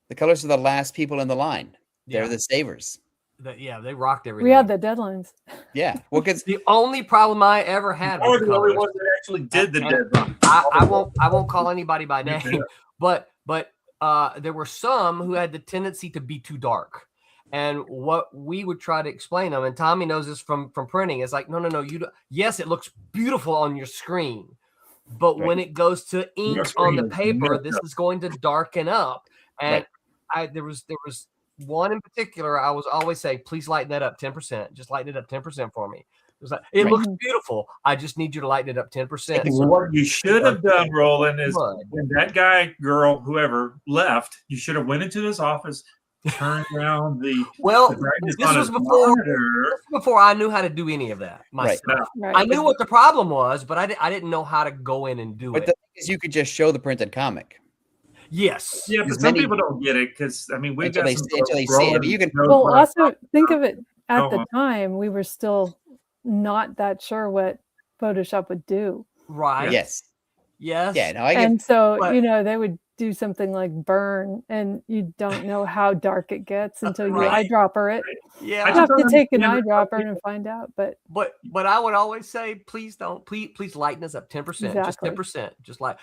the colors are the last people in the line. They're the savers. They rocked everything. We had the deadlines. Yeah. Well, because the only problem I ever had was the only ones that actually did the deadline. I won't call anybody by name, but there were some who had the tendency to be too dark. And what we would try to explain them, and Tommy knows this from printing, is like, no, yes, it looks beautiful on your screen, but when it goes to ink on the paper, this is going to darken up. And there was one in particular, I was always say, please lighten that up 10%. Just lighten it up 10% for me. It looks beautiful. I just need you to lighten it up 10%. What you should have done, Roland, is when that guy, girl, whoever left, you should have went into his office, turned down the brightness this on was his before monitor. before I knew how to do any of that myself. Right. I knew what the problem was, but I didn't know how to go in and do it. But the thing is, you could just show the printed comic. Yes. Yeah, but some people don't get it because, I mean, we've got some until they see it. But you can. Well, also think of it at the time, we were still not that sure what Photoshop would do. Right. Yes. Yes. Yeah. No, and so, they would do something like burn, and you don't know how dark it gets until you eyedropper it. Yeah. You have to take an eyedropper and find out. But I would always say, please lighten us up 10%. Exactly. Just 10%. Just like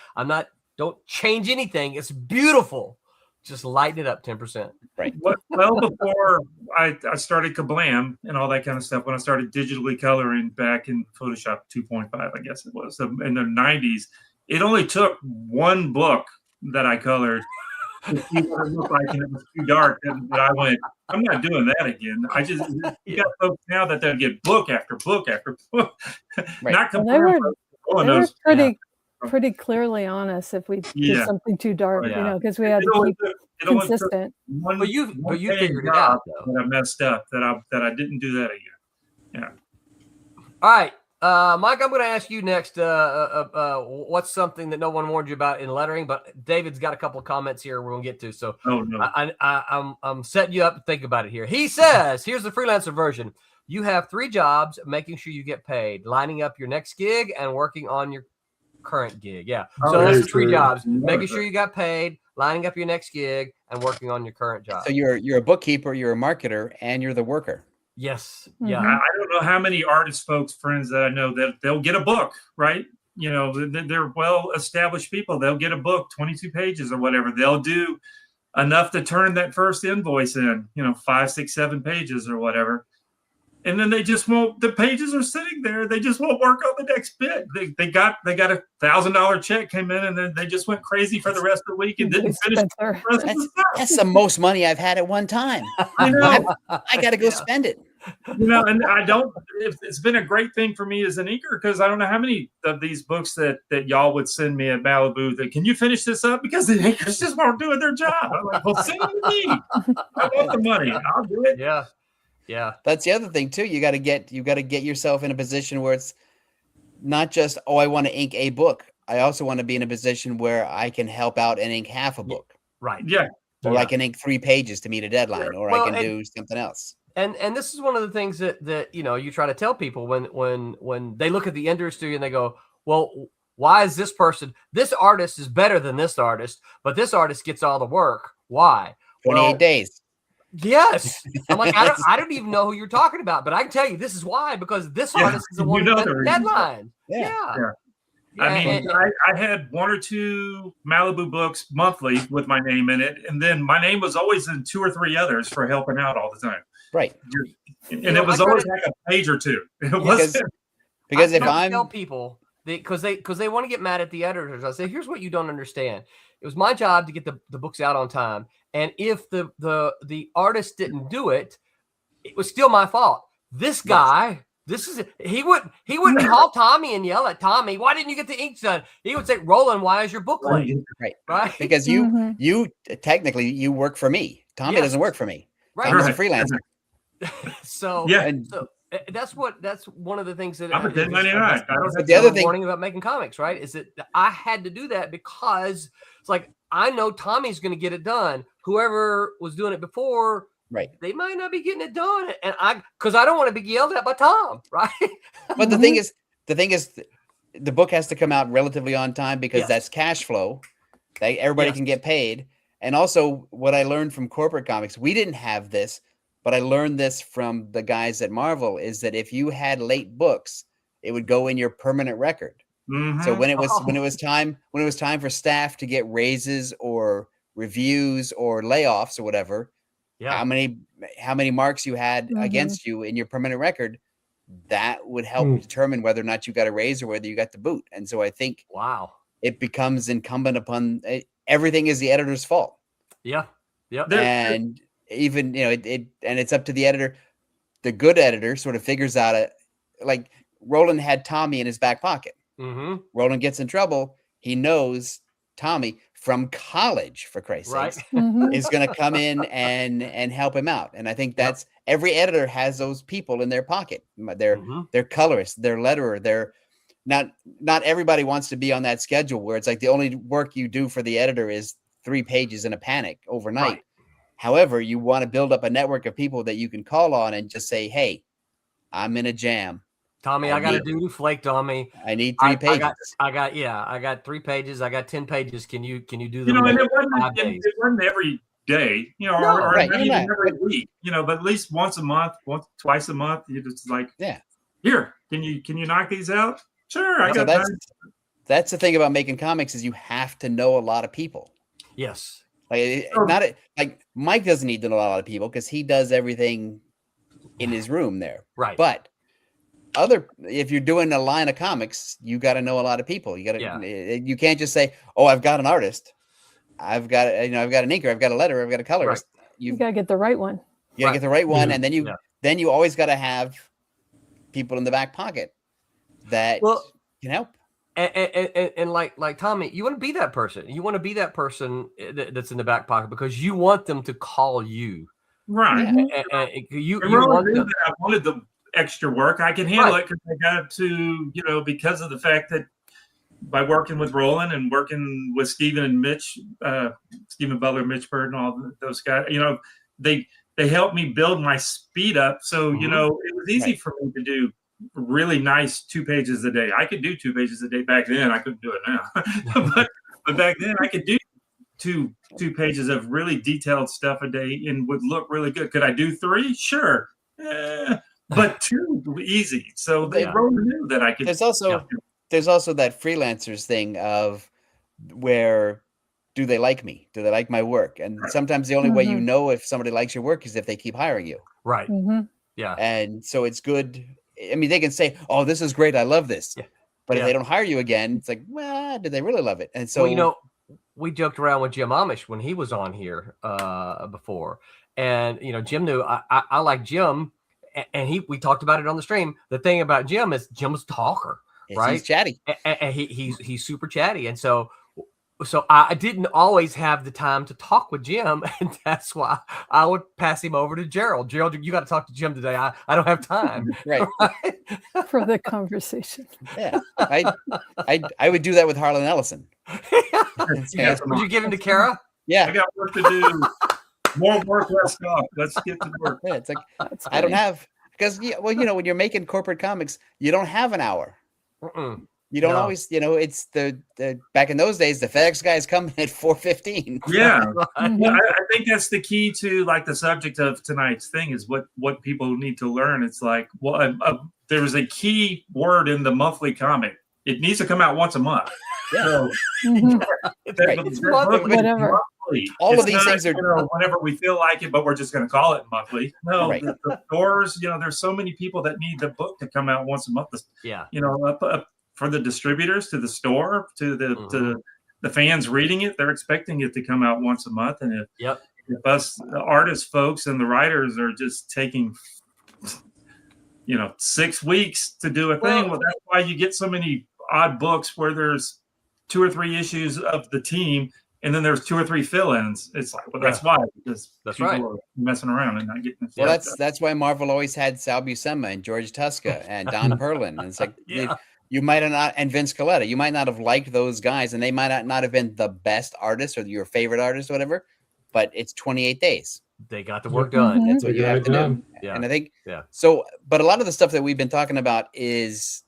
don't change anything. It's beautiful. Just lighten it up 10%. Right. Well, before I started Kablam and all that kind of stuff, when I started digitally coloring back in Photoshop 2.5, I guess it was, in the 90s, it only took one book that I colored to see what it looked like, and it was too dark. And I went, I'm not doing that again. You got folks now that they'll get book after book after book. Right. Not comparing. They were pretty clearly on us if we did something too dark, because we had to keep consistent. But you figured it out, though. That I messed up. That I didn't do that again. Yeah. All right, Mike. I'm going to ask you next. What's something that no one warned you about in lettering? But David's got a couple of comments here we're going to get to. So I'm setting you up to think about it here. He says, "Here's the freelancer version. You have 3 jobs: making sure you get paid, lining up your next gig, and working on your current gig." Yeah. So that's 3 jobs: making sure you got paid, lining up your next gig, and working on your current job. So you're a bookkeeper, you're a marketer, and you're the worker. Yes. Mm-hmm. Yeah. I don't know how many artist folks, friends that I know that they'll get a book, right? They're well-established people. They'll get a book, 22 pages or whatever. They'll do enough to turn that first invoice in, 5, 6, 7 pages or whatever. And then they just won't. The pages are sitting there. They just won't work on the next bit. They got a $1,000 check came in, and then they just went crazy for the rest of the week and didn't finish the rest of the stuff. That's the most money I've had at one time. I got to go spend it. And I don't. It's been a great thing for me as an inker, because I don't know how many of these books that y'all would send me at Malibu that, can you finish this up, because the inkers just weren't doing their job. I'm like, well, send it to me. I want the money. I'll do it. Yeah. Yeah. That's the other thing too. You got to get yourself in a position where it's not just, I want to ink a book. I also want to be in a position where I can help out and ink half a book. Right. Yeah. Or I can ink 3 pages to meet a deadline, or I can do something else. And this is one of the things that you try to tell people when they look at the industry and they go, well, why is this artist is better than this artist, but this artist gets all the work? Why? 28 days. Yes. I'm like, I don't even know who you're talking about, but I can tell you this is why, because this artist is the one who met the deadline. Yeah. I mean, I had 1 or 2 Malibu books monthly with my name in it, and then my name was always in 2 or 3 others for helping out all the time. Right. And it was always like a page or 2. It wasn't. Because if I tell people, because they want to get mad at the editors, I say, here's what you don't understand. It was my job to get the books out on time. And if the artist didn't do it, it was still my fault. This guy, he wouldn't call Tommy and yell at Tommy, why didn't you get the ink done? He would say, Roland, why is your book late? Right. Because you technically you work for me. Tommy doesn't work for me. Right. Tommy's a freelancer. So that's one of the things that I'm a 1099. I don't have the other thing warning about making comics, right? Is that I had to do that because it's like, I know Tommy's going to get it done. Whoever was doing it before, right, they might not be getting it done, and because I don't want to be yelled at by Tom, right? But the thing is, the book has to come out relatively on time, because that's cash flow. Everybody can get paid. And also, what I learned from corporate comics, we didn't have this, but I learned this from the guys at Marvel, is that if you had late books, it would go in your permanent record. Mm-hmm. So when it was time for staff to get raises or reviews or layoffs or whatever, how many marks you had against you in your permanent record, that would help determine whether or not you got a raise or whether you got the boot. And so I think it becomes incumbent upon everything is the editor's fault. Yeah. And even, and it's up to the editor. The good editor sort of figures out like Roland had Tommy in his back pocket. Mm-hmm. Roland gets in trouble. He knows Tommy from college, for Christ's sakes, is going to come in and help him out. And I think that's every editor has those people in their pocket. Their colorist, their letterer, their not everybody wants to be on that schedule where it's like the only work you do for the editor is 3 pages in a panic overnight. Right. However, you want to build up a network of people that you can call on and just say, hey, I'm in a jam. Tommy, I got a dude who flaked on me. I need 3 pages. I got 3 pages. I got 10 pages. Can you do the and it wasn't every day, or not even every week, but at least once a month, twice a month, you just like, here, can you knock these out? Sure, I got time. That's the thing about making comics is you have to know a lot of people. Yes. Like Mike doesn't need to know a lot of people because he does everything in his room there. Right. But if you're doing a line of comics, you got to know a lot of people. You can't just say, "Oh, I've got an artist, I've got an inker, I've got a letterer, I've got a colorist." Right. You got to get the right one. You got to get the right one, and then you always got to have people in the back pocket that can help. And like Tommy, you want to be that person. You want to be that person that's in the back pocket because you want them to call you. Right. You want them. I wanted the extra work. I can handle it because I got to, because of the fact that by working with Roland and working with Stephen and Mitch, Stephen Butler, Mitch Bird, and all those guys, they helped me build my speed up. So, it was easy for me to do really nice 2 pages a day. I could do 2 pages a day back then. I couldn't do it now. but back then I could do two pages of really detailed stuff a day and would look really good. Could I do 3? Sure. But 2 easy. So they knew that I could. There's also that freelancers thing of where do they like me? Do they like my work? And sometimes the only way you know if somebody likes your work is if they keep hiring you. Right. Yeah. And so it's good. I mean, they can say, "Oh, this is great. I love this." Yeah. But if they don't hire you again, it's like, well, did they really love it? And so, we joked around with Jim Amish when he was on here before, and Jim knew I like Jim, and we talked about it on the stream. The thing about Jim is Jim's a talker, right? He's chatty, and he's super chatty, and so I didn't always have the time to talk with Jim, and that's why I would pass him over to Gerald. Gerald, you got to talk to Jim today. I don't have time. Right. For the conversation. Yeah. I would do that with Harlan Ellison. Would you give him to Kara? Yeah. I got work to do. More work, less stuff. Let's get to work. Yeah, it's like I don't have because when you're making corporate comics, you don't have an hour. You don't always, it's the back in those days, the FedEx guys come at 4:15. Yeah. I think that's the key to like the subject of tonight's thing is what people need to learn. It's like, there was a key word in the monthly comic. It needs to come out once a month. Yeah. So, whatever. All of these things are whenever we feel like it, but we're just going to call it monthly. No, the stores, there's so many people that need the book to come out once a month. Yeah. For the distributors, to the store, to the fans reading it, they're expecting it to come out once a month. And if us the artist folks and the writers are just taking 6 weeks to do a thing, well, that's why you get so many odd books where there's 2 or 3 issues of the team and then there's 2 or 3 fill-ins. It's like, well, that's why, because people are messing around and not getting it. Well, that's why Marvel always had Sal Buscema and George Tuska and Don Perlin. And it's like you might have not, and Vince Coletta, you might not have liked those guys, and they might not have been the best artist or your favorite artist or whatever, but it's 28 days. They got the work done. That's what you have to do. Yeah. And I think so. But a lot of the stuff that we've been talking about is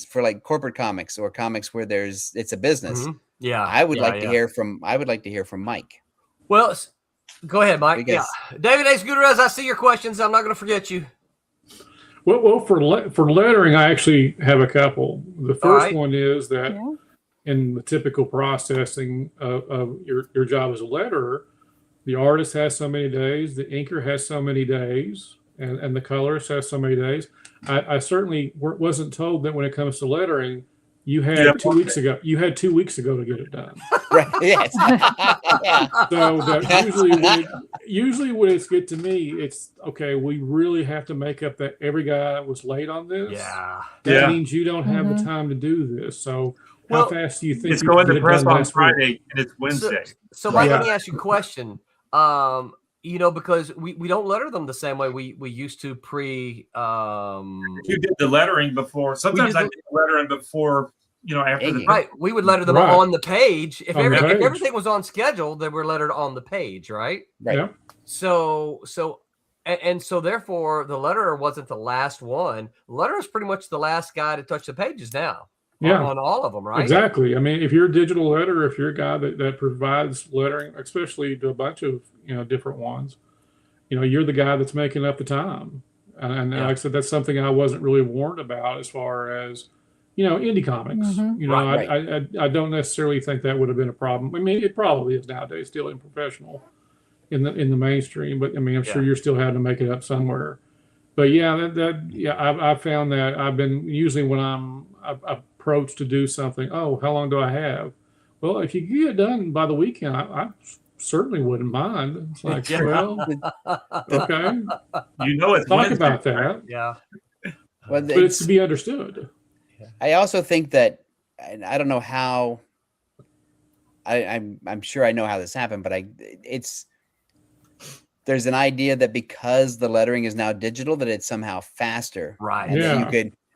for like corporate comics or comics where it's a business. Yeah, I would like to hear from Mike. Well, go ahead, Mike. David Ace Gutierrez, I see your questions. I'm not going to forget you. Well, for lettering, I actually have a couple. The first one is that in the typical processing of your job as a letterer, the artist has so many days, the inker has so many days, and the colorist has so many days. I certainly wasn't told that when it comes to lettering, You had 2 weeks ago. You had 2 weeks ago to get it done. Right. Yes. Yeah. So that usually when it's get to me, it's okay. We really have to make up that every guy that was late on this. Yeah. That means you don't have the time to do this. So how fast do you think it's you going can to get it press done on last Friday week? and it's Wednesday? So Mike, let me ask you a question. Because we don't letter them the same way we used to pre. You did the lettering before. Sometimes I did the lettering before, after the right. We would letter them on the page. If everything was on schedule, they were lettered on the page, right? Right. Yeah. So therefore the letterer wasn't the last one. The letterer is pretty much the last guy to touch the pages now. Yeah. On all of them, right? Exactly. I mean, if you're a digital letterer, if you're a guy that provides lettering, especially to a bunch of different ones, you're the guy that's making up the time. And like I said, that's something I wasn't really warned about as far as indie comics. I don't necessarily think that would have been a problem. I mean, it probably is nowadays, still in professional, in the mainstream. But I mean, I'm sure you're still having to make it up somewhere. But I found that I've been usually when I'm approached to do something. Oh, how long do I have? Well, if you get it done by the weekend, I certainly wouldn't mind. It's like, well, okay, it's talk about that. Yeah, but it's to be understood. I also think that, and I don't know how. I'm sure I know how this happened, but there's an idea that because the lettering is now digital, that it's somehow faster, right?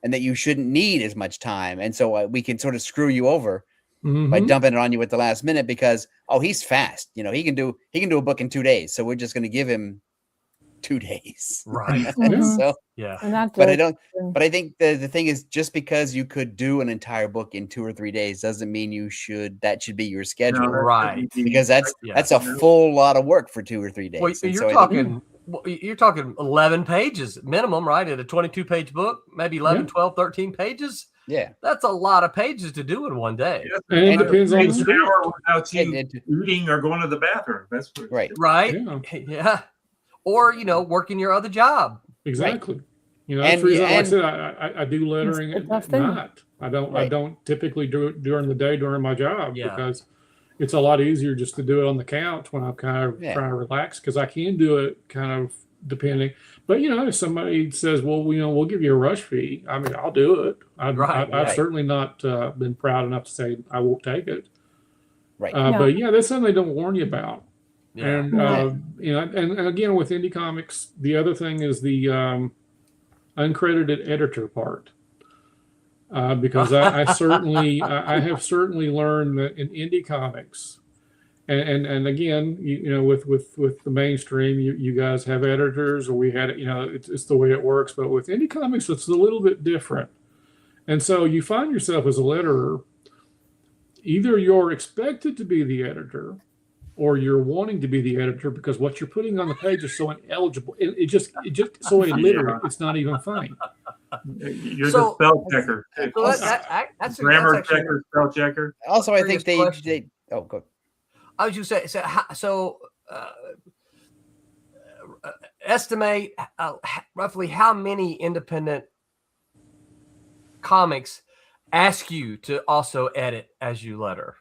And that you shouldn't need as much time, and so we can sort of screw you over by dumping it on you at the last minute because he's fast, he can do a book in 2 days, so we're just going to give him 2 days, right? So but I think the thing is, just because you could do an entire book in 2 or 3 days doesn't mean that should be your schedule, right? Because that's a full lot of work for 2 or 3 days. Well, you're talking 11 pages minimum, right? At a 22-page book, maybe 11, 12, 13 pages. Yeah, that's a lot of pages to do in one day. And it depends on the script. Without you eating or going to the bathroom. That's right. Yeah. Or working your other job. Exactly. That's the reason, like I said, I do lettering at night. I don't typically do it during the day during my job because it's a lot easier just to do it on the couch when I'm kind of trying to relax, because I can do it kind of depending. But if somebody says, well, we'll give you a rush fee, I mean, I'll do it. I've certainly not been proud enough to say I won't take it. Right. But that's something they don't warn you about. Yeah. And and again, with indie comics, the other thing is the uncredited editor part. Because I have certainly learned that in indie comics, and again, with the mainstream, you guys have editors, or we had it's the way it works. But with indie comics, it's a little bit different. And so you find yourself as a letterer, either you're expected to be the editor, or you're wanting to be the editor because what you're putting on the page is so ineligible. It just so illiterate. It's not even funny. You're the spell checker. That's grammar checker, spell checker. Also, I think they go. I was just saying. So estimate roughly how many independent comics ask you to also edit as you letter.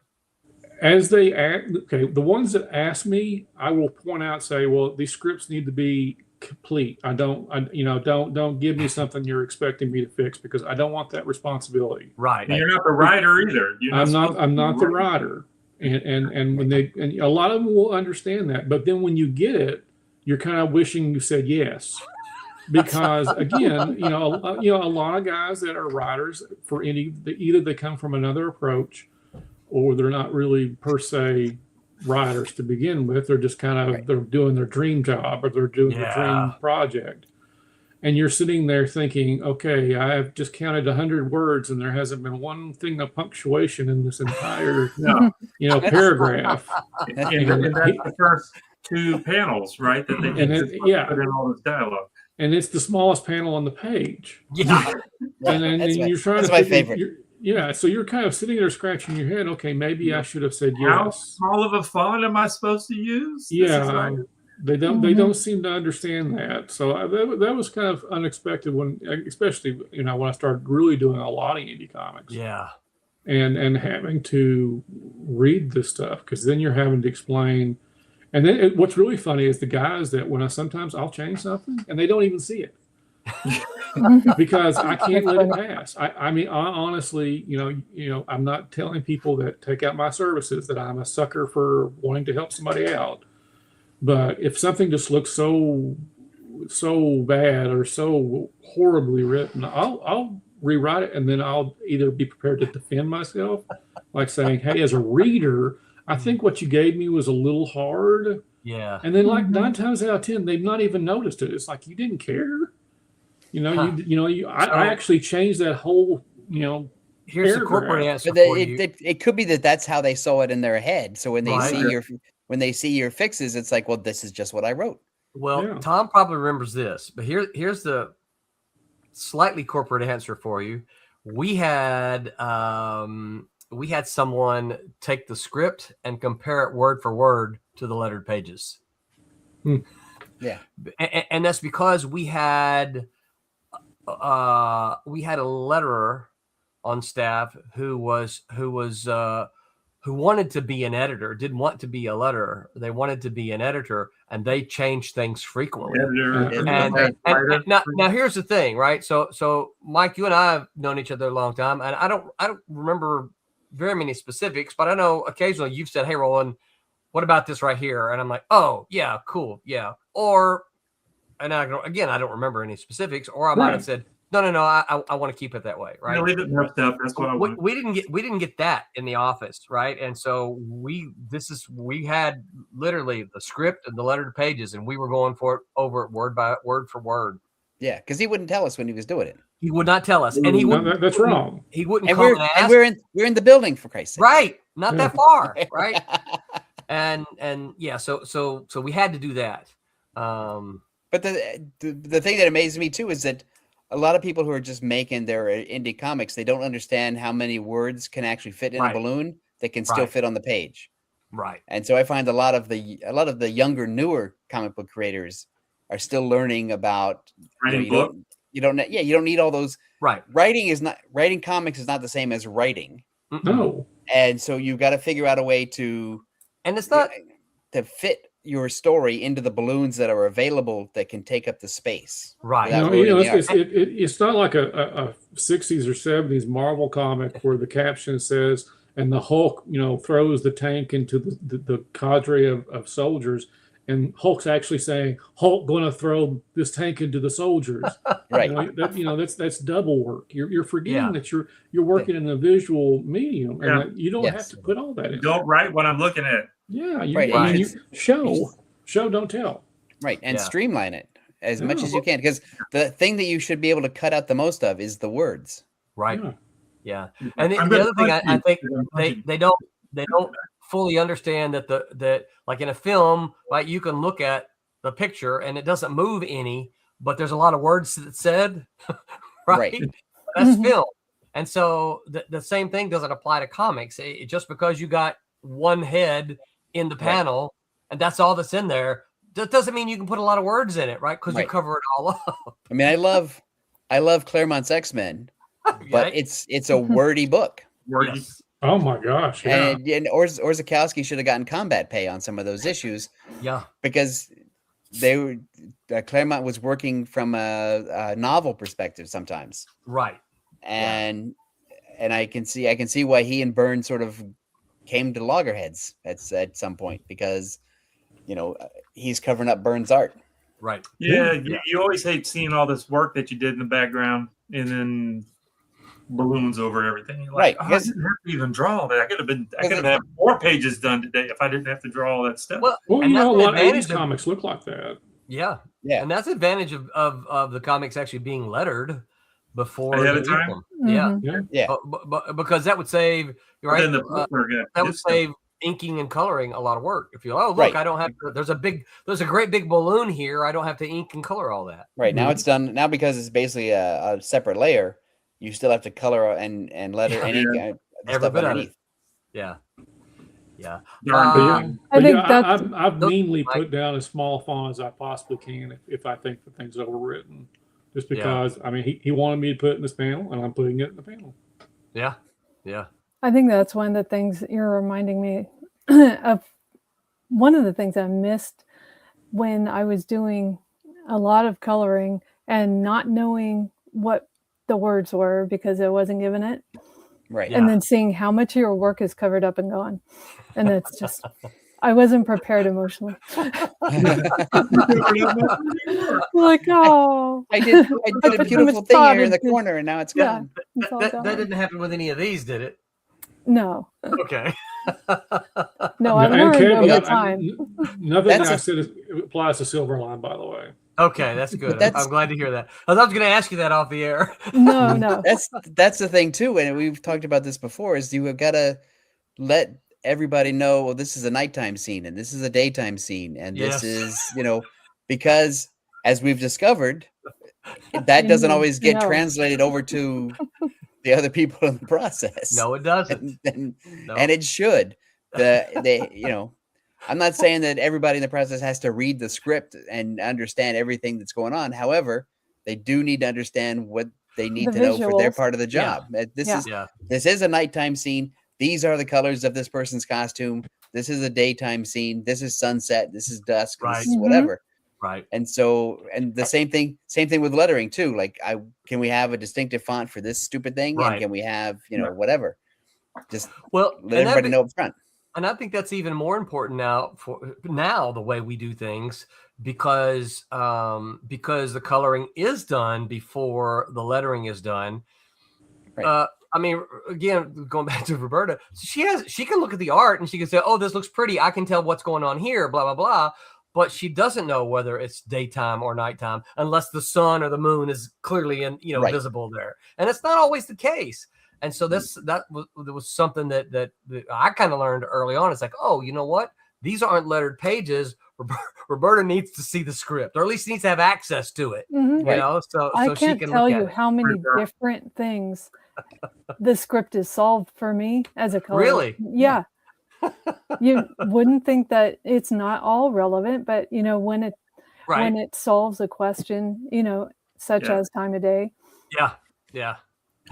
As they the ones that ask me, I will point out, say, well, these scripts need to be complete. Don't give me something you're expecting me to fix, because I don't want that responsibility. Right. And you're not the writer either. I'm not the writer. And when and a lot of them will understand that, but then when you get it, you're kind of wishing you said yes. Because again, a lot of guys that are writers for either they come from another approach, or they're not really per se writers to begin with. They're just kind of they're doing their dream job, or they're doing their dream project. And you're sitting there thinking, okay, I have just counted 100 words and there hasn't been one thing of punctuation in this entire paragraph. And that's the first 2 panels, right? That they put in all this dialogue. And it's the smallest panel on the page. Yeah. And then you're trying that's to my favorite. So you're kind of sitting there scratching your head. Okay, maybe I should have said yes. How small of a font am I supposed to use? Yeah, they don't seem to understand that. So that was kind of unexpected especially when I started really doing a lot of indie comics. Yeah. and having to read this stuff, because then you're having to explain. And then what's really funny is the guys that sometimes I'll change something and they don't even see it because I can't let it pass. I mean, honestly, I'm not telling people that take out my services that I'm a sucker for wanting to help somebody out. But if something just looks so bad or so horribly written, I'll rewrite it, and then I'll either be prepared to defend myself, like saying, "Hey, as a reader, I think what you gave me was a little hard." Yeah. And then, like 9 times out of 10, they've not even noticed it. It's like, you didn't care. I actually changed that whole, Here's paragraph. the corporate answer But for you. it could be that's how they saw it in their head. So when they Right. see your fixes, it's like, well, this is just what I wrote. Well, Yeah. Tom probably remembers this, but here's the slightly corporate answer for you. We had someone take the script and compare it word for word to the lettered pages. Yeah. And that's because we had a letterer on staff who wanted to be an editor, didn't want to be a letterer. They wanted to be an editor, and they changed things frequently. Now here's the thing, right? So Mike, you and I have known each other a long time, and I don't remember very many specifics, but I know occasionally you've said, "Hey, Roland, what about this right here?" And I'm like, "Oh, yeah, cool, yeah." And I don't remember any specifics, or I might have said, No, I want to keep it that way, right? Leave it left up. That's what I want. We didn't get that in the office, right? And so we had literally the script and the lettered pages, and we were going for it over it word for word. Yeah, because he wouldn't tell us when he was doing it. He would not tell us, and he wouldn't. That's wrong. He wouldn't And come and ask. we're in the building, for Christ's sake. Right, not that far, right? And yeah, so we had to do that. But the thing that amazes me too is that a lot of people who are just making their indie comics, they don't understand how many words can actually fit in a balloon that can still fit on the page. Right. And so I find a lot of the younger, newer comic book creators are still learning about writing book. You don't need all those. Right. Writing comics is not the same as writing. No. And so you've got to figure out a way to, and it's not to fit your story into the balloons that are available that can take up the space. Right. It's not like a 60s or 70s Marvel comic where the caption says, and the Hulk, throws the tank into the cadre of soldiers, and Hulk's actually saying, Hulk going to throw this tank into the soldiers. Right. That's double work. You're forgetting that you're working in a visual medium, and that you don't have to put all that in. Don't write what I'm looking at. Yeah, you show, don't tell. Right, and streamline it as much as you can, because the thing that you should be able to cut out the most of is the words. Right. Yeah. And the other thing I think they don't fully understand that like in a film, right, you can look at the picture and it doesn't move any, but there's a lot of words that said, right? That's film. And so the same thing doesn't apply to comics. Just because you got one head in the panel and that's all that's in there, that doesn't mean you can put a lot of words in it, right? Because you cover it all up. I mean, I love Claremont's X-Men, but it's a wordy book. Yes. Oh my gosh! Yeah. And Orzechowski should have gotten combat pay on some of those issues. Yeah, because Claremont was working from a novel perspective sometimes. Right. And I can see why he and Byrne sort of came to loggerheads at some point, because he's covering up Byrne's art. Right. Yeah, you always hate seeing all this work that you did in the background and then balloons over everything. You're like, I didn't have to even draw that. I could have had 4 pages done today if I didn't have to draw all that stuff. Well, a lot of 80s comics look like that. Yeah. And that's the advantage of the comics actually being lettered before ahead of time. Yeah. But because that would save, right? That would save inking and coloring a lot of work. If you I don't have to, there's a great big balloon here, I don't have to ink and color all that. Right. Now it's done. Now because it's basically a separate layer, you still have to color and letter and ink every bit underneath. of it. Yeah. I've meanly put down as small font as I possibly can if I think the thing's overwritten, just because I mean he wanted me to put it in this panel and I'm putting it in the panel. Yeah. I think that's one of the things you're reminding me of. One of the things I missed when I was doing a lot of coloring and not knowing what the words were because I wasn't given it. Right. And then seeing how much of your work is covered up and gone. And it's just, I wasn't prepared emotionally. Like, oh. I did a beautiful thing here in the corner and now it's gone. That didn't happen with any of these, did it? No. Okay. No, I learned over time. Nothing I said applies to Silverline, by the way. Okay, that's good. I'm glad to hear that. I was going to ask you that off the air. No. That's the thing too, and we've talked about this before. Is you have got to let everybody know. Well, this is a nighttime scene, and this is a daytime scene, and this is because as we've discovered, that doesn't always get translated over to the other people in the process. No, it doesn't. And it should. I'm not saying that everybody in the process has to read the script and understand everything that's going on. However, they do need to understand what they need to know for their part of the job. This is a nighttime scene. These are the colors of this person's costume. This is a daytime scene. This is sunset. This is dusk. Right. This is whatever. Right. And the same thing with lettering too. Like, can we have a distinctive font for this stupid thing? Right. And can we have, whatever? Just let everybody know up front. And I think that's even more important now the way we do things because the coloring is done before the lettering is done. Right. I mean, again, going back to Roberta, she can look at the art and she can say, "Oh, this looks pretty. I can tell what's going on here." Blah blah blah. But she doesn't know whether it's daytime or nighttime unless the sun or the moon is clearly visible there, and it's not always the case. And so that was something that I kind of learned early on. It's like, oh, you know what? These aren't lettered pages. Roberta needs to see the script, or at least needs to have access to it. Mm-hmm. So I she can't can tell look you at it. how many different things the script is solved for me as a colorist. Really? Yeah. You wouldn't think that it's not all relevant, but when it solves a question, such as time of day. Yeah.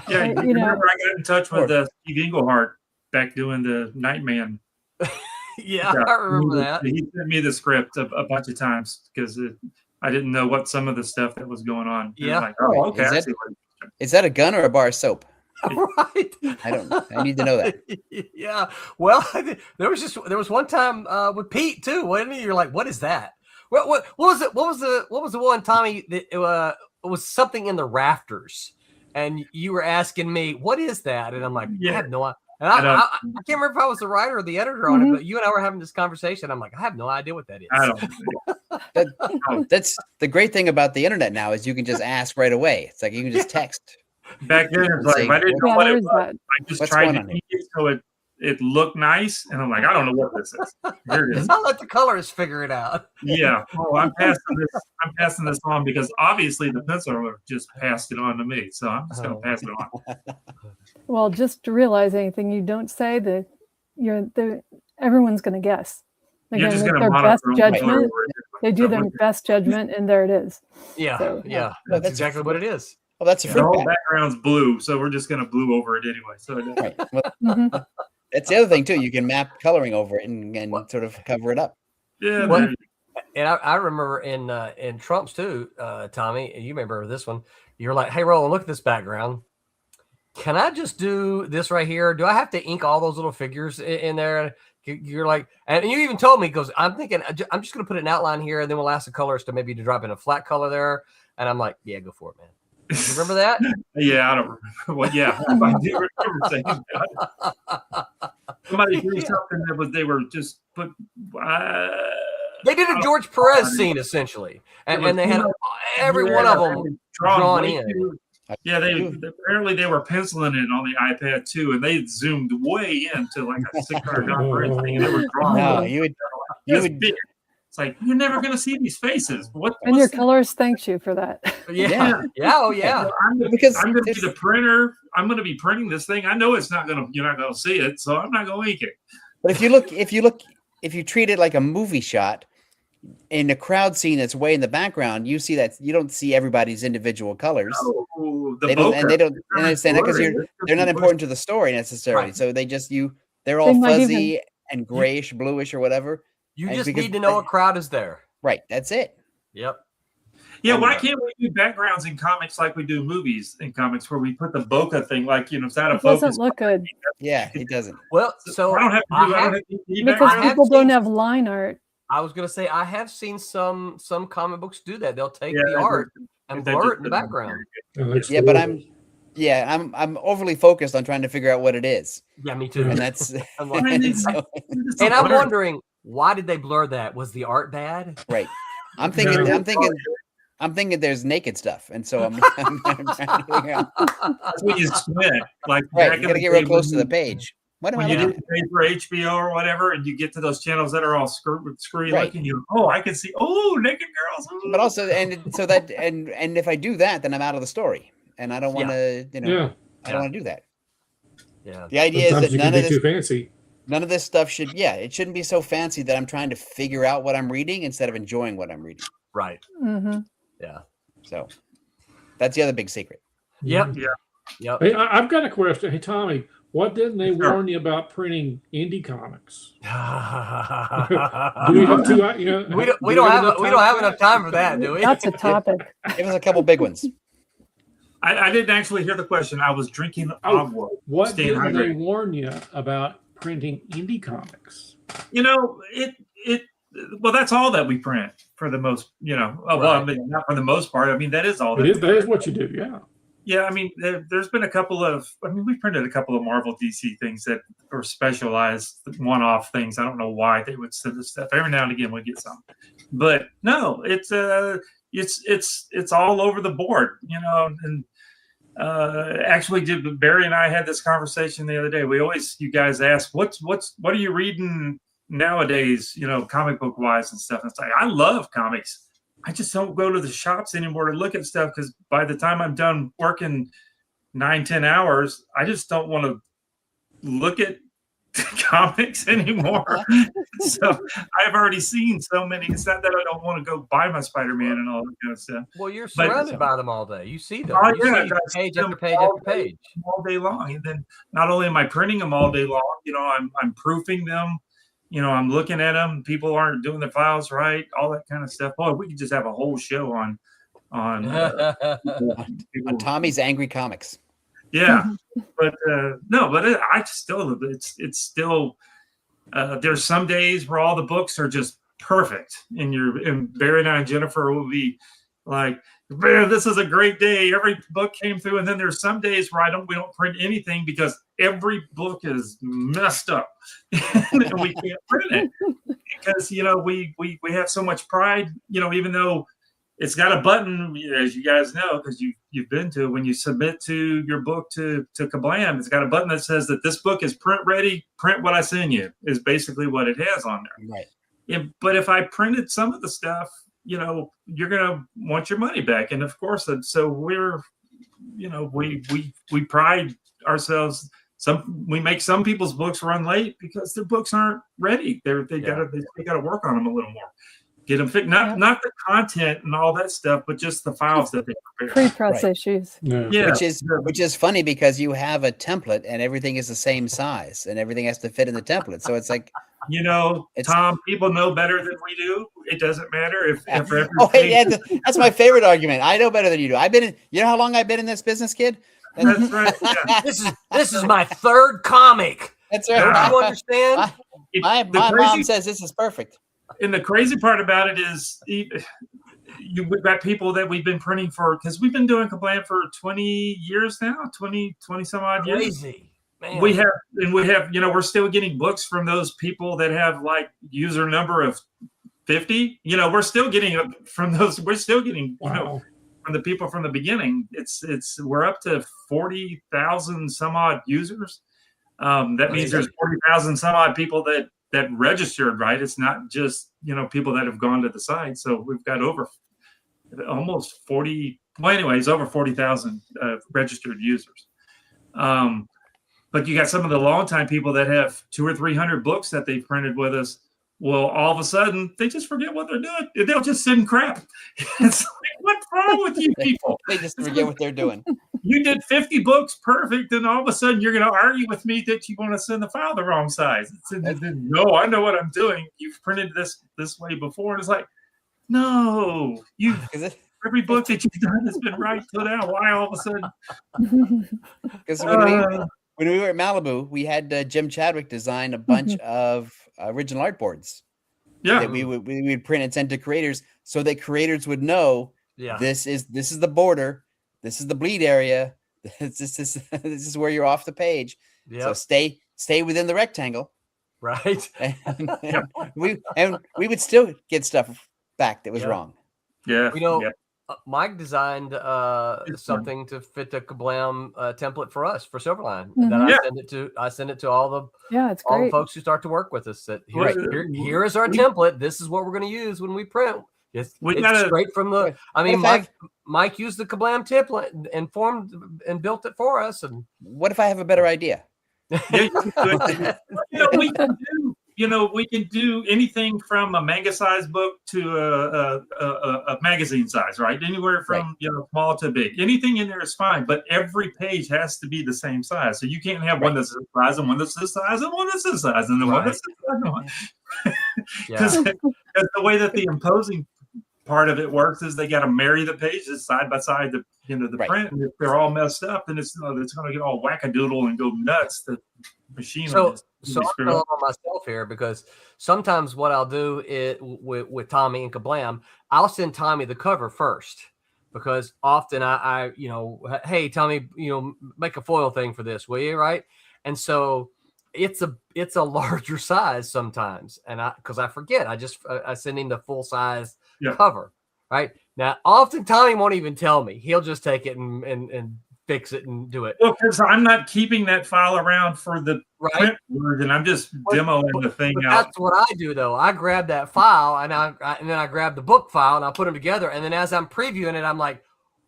Remember I got in touch with Steve Englehart back doing the Nightman. I remember that. He sent me the script a bunch of times because I didn't know what some of the stuff that was going going on. Yeah. Like, oh, okay. Is that a gun or a bar of soap? Right. I don't know. I need to know that. Yeah. Well, there was one time with Pete too, wasn't it? You're like, what is that? What was it? What was the one, Tommy? It was something in the rafters, and you were asking me, what is that? And I'm like, I have no idea. And I can't remember if I was the writer or the editor on it, but you and I were having this conversation. I'm like, I have no idea what that is. I don't. That's the great thing about the internet now is you can just ask right away. It's like you can just text. Back then, it was like, I didn't know what it was. I just tried to keep it so it looked nice, and I'm like, I don't know what this is. Here it is. I'll let the colorists figure it out. Yeah. Oh, I'm passing this on because obviously the penciler just passed it on to me, so I'm just going to pass it on. Well, just to realize anything you don't say, everyone's going to guess. You're just going to best judgment. They do their best judgment, and there it is. Yeah, so, that's exactly what it is. Well, that's the whole background's blue, so we're just going to blue over it anyway. So well, that's the other thing too. You can map coloring over it and sort of cover it up. Yeah. Well, and I remember in Trump's too, Tommy. You remember this one? You're like, "Hey, Roland, look at this background. Can I just do this right here? Do I have to ink all those little figures in there?" You're like, and you even told me, because I'm thinking, I'm just going to put an outline here, and then we'll ask the colorist to maybe drop in a flat color there. And I'm like, yeah, go for it, man. You remember that? Yeah, I don't remember. Well, yeah, I do remember saying that. Somebody did something that they were just put. They did a George Perez scene essentially, and they had every one of them drawn in. Yeah, apparently they were penciling it on the iPad too, and they zoomed way into like a 600 thing. They were drawing. No, you would. It's like, you're never going to see these faces. And your colorist thanks you for that. Yeah. Oh, yeah. So I'm going to be the printer. I'm going to be printing this thing. I know you're not going to see it, so I'm not going to ink it. But if you treat it like a movie shot, in the crowd scene that's way in the background, you see that you don't see everybody's individual colors. Oh, They don't understand that because they're not important to the story necessarily. Right. So they're all fuzzy and grayish, bluish, or whatever. You just need to know what crowd is there. Right. That's it. Yep. Yeah, why can't we do backgrounds in comics like we do movies in comics where we put the bokeh thing, like, it's out of focus. It doesn't look good. Yeah, it doesn't. Well, so I don't have to do because people don't have line art. I was going to say, I have seen some comic books do that. They'll take the art and blur it in the background. Yeah, but I'm overly focused on trying to figure out what it is. Yeah, me too. And that's and I'm wondering, why did they blur that? Was the art bad? Right. I'm thinking there's naked stuff, and so I'm trying to figure out. That's when you squint. Like, right, you got to get real close to the page. When you do pay for HBO or whatever, and you get to those channels that are all screwy looking, I can see naked girls. But also, and if I do that, then I'm out of the story, and I don't want to, I don't want to do that. Yeah. The idea is that none of this too fancy. None of this stuff it shouldn't be so fancy that I'm trying to figure out what I'm reading instead of enjoying what I'm reading. Right. Mm-hmm. Yeah. So that's the other big secret. Yep. Yeah. Yep. Hey, I've got a question. Hey, Tommy, what didn't they warn you about printing indie comics? Do we have to? We don't have enough time for that, do we? That's a topic. Give us a couple big ones. I didn't actually hear the question. I was drinking agua. What didn't they warn you about printing indie comics? Well, that's all that we print for the most, well, I mean, not for the most part. I mean, that is all. That is what you do. Yeah. Yeah. I mean, there's been we printed a couple of Marvel DC things that were specialized one-off things. I don't know why they would send us stuff. Every now and again we get some, but no, it's all over the board, and actually Barry and I had this conversation the other day. You guys ask, what are you reading nowadays, comic book wise and stuff. And it's like, I love comics. I just don't go to the shops anymore to look at stuff because by the time I'm done working 9-10 hours, I just don't want to look at comics anymore. So I've already seen so many. It's not that I don't want to go buy my Spider-Man and all that kind of stuff. Well, you're surrounded by them all day. You see them. You see page after page after page all day long. And then not only am I printing them all day long, I'm proofing them. I'm looking at them. People aren't doing their files right. All that kind of stuff. Boy, we could just have a whole show on Tommy's Angry Comics. Yeah, but it's still. There's some days where all the books are just perfect, and Barry and Jennifer will be like, man, this is a great day. Every book came through, and then there's some days where we don't print anything because every book is messed up, and we can't print it because we have so much pride. Even though it's got a button, as you guys know, because you've been to, when you submit to your book to Kablam, it's got a button that says that this book is print ready. Print what I send you is basically what it has on there. Right. Yeah, but if I printed some of the stuff, you're gonna want your money back, and of course, so we're, we pride ourselves. We make some people's books run late because their books aren't ready. They gotta work on them a little more. Get them fixed. Not the content and all that stuff, but just the files that they prepare. Pre-press issues. Yeah. Which is funny because you have a template and everything is the same size and everything has to fit in the template. So it's like, Tom, people know better than we do. It doesn't matter if that's my favorite argument. I know better than you do. You know how long I've been in this business, kid? That's right. Yeah. This is my third comic. That's right. Do you understand? My mom says this is perfect. And the crazy part about it is we've got people that we've been printing for, because we've been doing Kablam for 20 years now, 20 some odd years. Crazy. Man. We have, we're still getting books from those people that have like user number of 50. We're still getting from those. We're still getting, from the people from the beginning. We're up to 40,000 some odd users. That means there's 40,000 some odd people that registered, right? It's not just, people that have gone to the site. So we've got over almost 40,000 registered users. But you got some of the longtime people that have 200 or 300 books that they've printed with us. Well, all of a sudden, they just forget what they're doing. They'll just send crap. It's like, what's wrong with you people? They just forget what they're doing. You did 50 books perfect, and all of a sudden you're going to argue with me that you want to send the file the wrong size. No, I know what I'm doing. You've printed this way before. And it's like, no, every book that you've done has been right till now. Why all of a sudden? Because when we were at Malibu, we had Jim Chadwick design a bunch of original art boards that we would print and send to creators, so that creators would know this is the border, this is the bleed area, this is where you're off the page. So stay within the rectangle, right? And we would still get stuff back that was wrong. Mike designed something to fit the Kablam template for us for Silverline, and then I send it to all the all the folks who start to work with us. That here is our template. This is what we're going to use when we print. It's straight from the. I mean, Mike used the Kablam template and formed and built it for us. And what if I have a better idea? We can do anything from a manga size book to a magazine size, right? Anywhere from small to big. Anything in there is fine, but every page has to be the same size. So you can't have one that's this size and one that's this size and one that's this size and the one that's this size. Because the way that the imposing part of it works is they got to marry the pages side by side to the print. And if they're all messed up, then it's going to get all wackadoodle and go nuts. The machine. So I'm on myself here, because sometimes what I'll do is with Tommy and Kablam, I'll send Tommy the cover first, because often I hey Tommy, make a foil thing for this, will you? Right. And so it's a larger size sometimes, and because I forget, I send him the full size cover. Right now, often Tommy won't even tell me. He'll just take it and fix it and do it. Well, because I'm not keeping that file around for the print version. I'm just demoing the thing out. That's what I do, though. I grab that file and then I grab the book file and I put them together. And then as I'm previewing it, I'm like,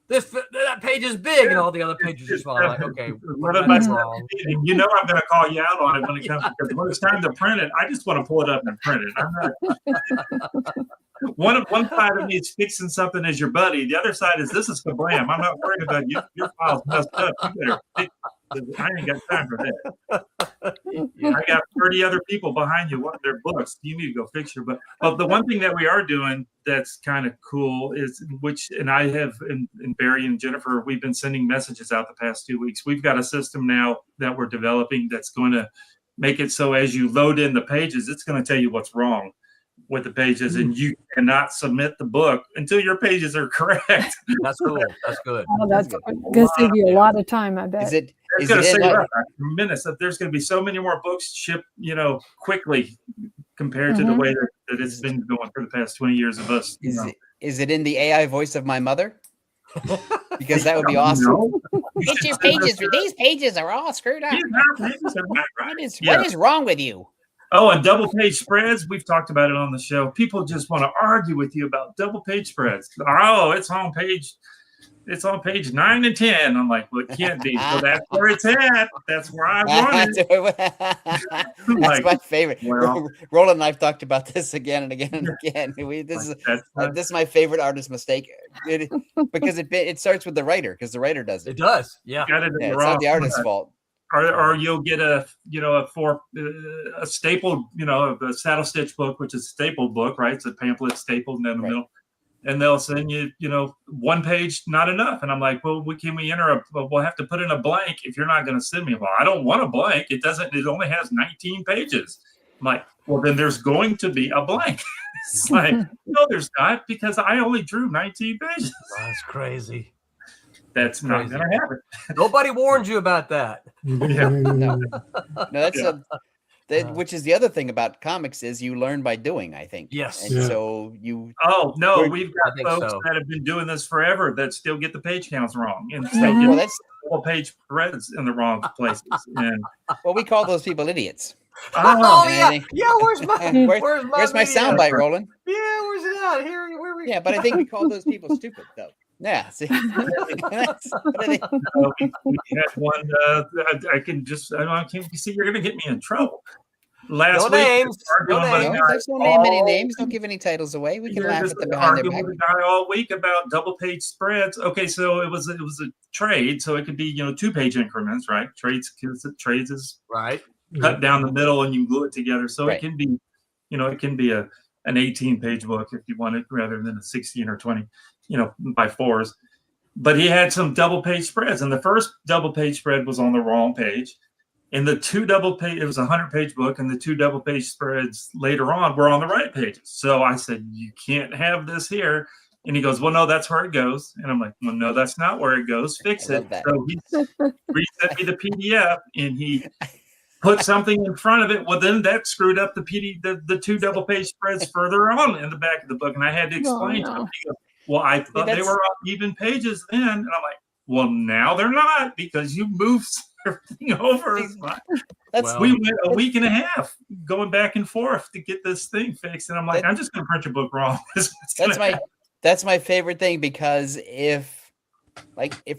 that page is big, and all the other pages are small. I'm like, okay, what's wrong? I'm going to call you out on it when it comes, because when it's time to print it, I just want to pull it up and print it. I'm not. One side of me is fixing something as your buddy. The other side is, this is Kablam. I'm not worried about you. Your file's messed up. You better fix it. I ain't got time for that. I got 30 other people behind you wanting their books. You need to go fix your book. But the one thing that we are doing that's kind of cool is, and I have, and Barry and Jennifer, we've been sending messages out the past 2 weeks. We've got a system now that we're developing that's going to make it so as you load in the pages, it's going to tell you what's wrong with the pages, and you cannot submit the book until your pages are correct. That's cool. That's good. Oh, that's going to save you a lot of time, I bet. It's going to save minutes. There's going to be so many more books shipped, quickly compared to the way that it's been going for the past 20 years of us. Is it in the AI voice of my mother? Because that would be awesome. Get your pages. These pages are all screwed up. What is wrong with you? Oh, and double page spreads. We've talked about it on the show. People just want to argue with you about double page spreads. Oh, it's on page 9 and 10. I'm like, well, it can't be. So that's where it's at. That's where I want it. That's my favorite. Well, Roland and I've talked about this again and again and again. This is my favorite artist mistake, because it starts with the writer, because the writer does it. It does, yeah. It's not the artist's fault. Or you'll get a stapled, a saddle stitch book, which is a stapled book, right? It's a pamphlet stapled in the middle, and they'll send you, one page, not enough. And I'm like, well, we'll have to put in a blank if you're not going to send me. Well, I don't want a blank. It only has 19 pages. I'm like, well, then there's going to be a blank. It's like, no, there's not, because I only drew 19 pages. That's crazy. That's not going to happen. Nobody warned you about that. No, that's which is the other thing about comics, is you learn by doing, I think. Yes. And so you. Oh no, we've got folks that have been doing this forever that still get the page counts wrong, and that's double page spreads in the wrong places. And we call those people idiots. Yeah. Where's my soundbite, Roland? Yeah, where's it at? Here, where we? Yeah, but I think we call those people stupid, though. Yeah, see, we had one. I can't see. You're going to get me in trouble. last No week. names. No No, names. there's no name any names. Don't give any titles away. We can laugh at them behind their back. Arguing with a guy all week about double page spreads. Okay, so it was a trade, so it could be 2-page increments, right? Trades is Right. cut down the middle and you glue it together. So Right. it can be, it can be an 18-page book if you want it, rather than a 16 or 20, by 4s. But he had some double page spreads, and the first double page spread was on the wrong page. And the 2 double page, it was a 100-page book, and the 2 double page spreads later on were on the right pages. So I said, you can't have this here. And he goes, well, no, that's where it goes. And I'm like, well, no, that's not where it goes. Fix it. So he resent me the PDF, and he put something in front of it. Well, then that screwed up the 2 double page spreads further on in the back of the book. And I had to explain to him. He goes, well, I thought they were all even pages then. And I'm like, well, now they're not, because you moved everything over. We went a week and a half going back and forth to get this thing fixed. And I'm like, I'm just going to print your book wrong. That's my favorite thing, because if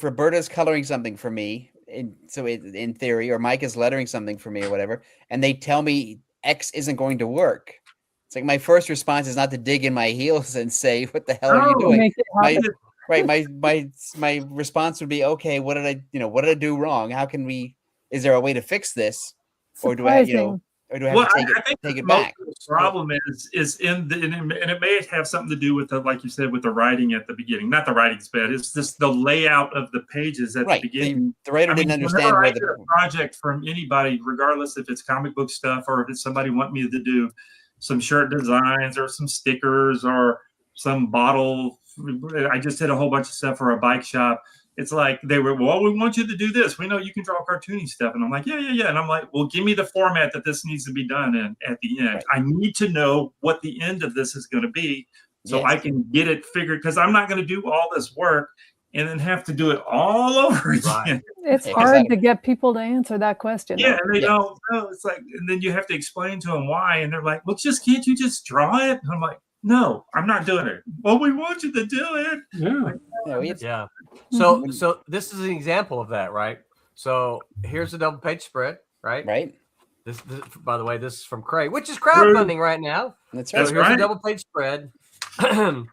Roberta's coloring something for me, in theory, or Mike is lettering something for me or whatever, and they tell me X isn't going to work, it's like my first response is not to dig in my heels and say, what the hell are you doing? My response would be, okay, what did I do wrong? Is there a way to fix this? Or do I have to take it back? The problem is and it may have something to do with like you said, with the writing at the beginning. Not the writing's bad. It's just the layout of the pages at the beginning. The writer didn't understand where a project from anybody, regardless if it's comic book stuff or if it's somebody want me to do some shirt designs or some stickers or some bottle. I just did a whole bunch of stuff for a bike shop. It's like they were, well, we want you to do this. We know you can draw cartoony stuff. And I'm like, yeah. And I'm like, well, give me the format that this needs to be done in at the end. Right. I need to know what the end of this is going to be so I can get it figured, because I'm not going to do all this work and then have to do it all over again. Right. It's hard to get people to answer that question. Yeah, and they don't know. It's like, and then you have to explain to them why. And they're like, well, can't you just draw it? And I'm like, no, I'm not doing it. Well, we want you to do it. Yeah. So this is an example of that, right? So here's a double page spread, right? Right. This by the way, this is from Cray, which is crowdfunding right now. That's right. So here's a double page spread. The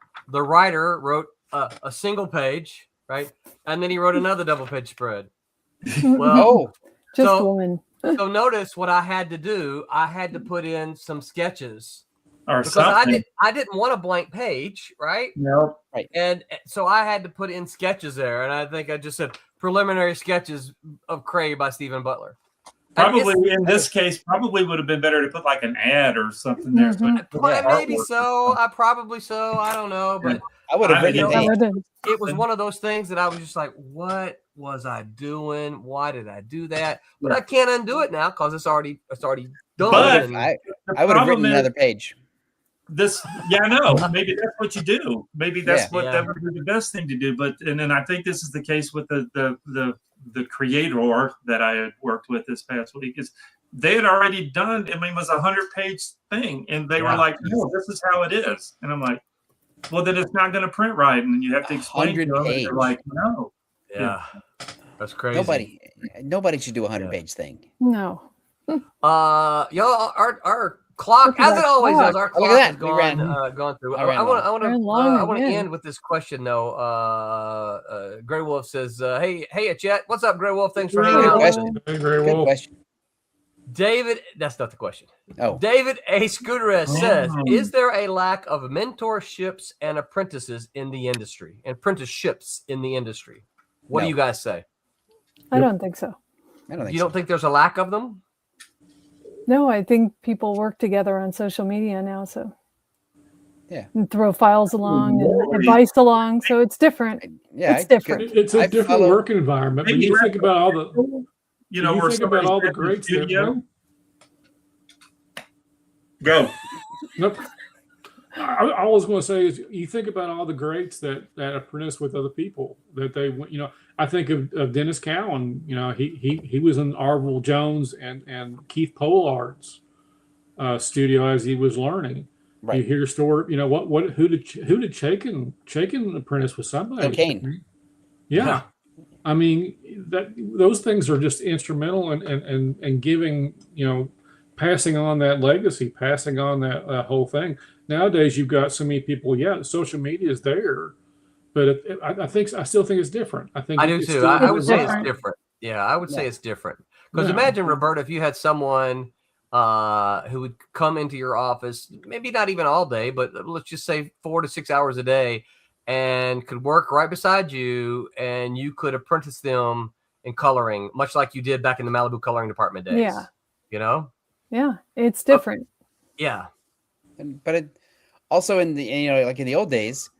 writer wrote a single page, right? And then he wrote another double page spread. Well, just one. So notice what I had to do. I had to put in some sketches. Because I didn't want a blank page, right? No. Right. And so I had to put in sketches there. And I think I just said preliminary sketches of Cray by Stephen Butler. Probably in this case, probably would have been better to put like an ad or something there. Maybe so. I don't know. But I would have written it was one of those things that I was just like, what was I doing? Why did I do that? But I can't undo it now because it's already done. But I would have written another page. I know. Maybe that's what you do. Maybe that's that would be the best thing to do. But and then I think this is the case with the creator that I had worked with this past week, is they had already done. I mean, it was a 100-page thing, and they were like, "No, this is how it is." And I'm like, "Well, then it's not going to print right," and you have to explain to them. They're like, "No." Yeah, that's crazy. Nobody should do a 100-page thing. No. Y'all, our clock, as it always does, our clock has gone through. I want to end with this question though. Grey Wolf says, "Hey, Chet, what's up, Grey Wolf? Thanks for hanging out." Hey, Grey Wolf. Good question. David, that's not the question. Oh, David A. Scooteres says, "Is there a lack of mentorships and apprentices in the industry? Apprenticeships in the industry? What do you guys say?" I don't think so. You don't think there's a lack of them? No, I think people work together on social media now, so and throw files along and advice along, so it's different. Yeah, it's different. It's a different work environment. When you think about all the, about all the greats there. Go. Nope. I was going to say is you think about all the greats that apprentice with other people that they, I think of Dennis Cowan. He was in Arvil Jones and Keith Pollard's studio as he was learning. Right. You hear a story. Who did Chaikin apprentice with somebody? Kane. Yeah. I mean those things are just instrumental in giving passing on that legacy, passing on that whole thing. Nowadays, you've got so many people. Yeah, social media is there, but I still think it's different. I think I do it's too. still I would say it's different. different. Yeah, I would say it's different. Because Yeah. imagine, Roberta, if you had someone who would come into your office, maybe not even all day, but let's just say 4 to 6 hours a day, and could work right beside you, and you could apprentice them in coloring, much like you did back in the Malibu coloring department days. Yeah. You know? Yeah, it's different. Yeah. But it also in the like in the old days,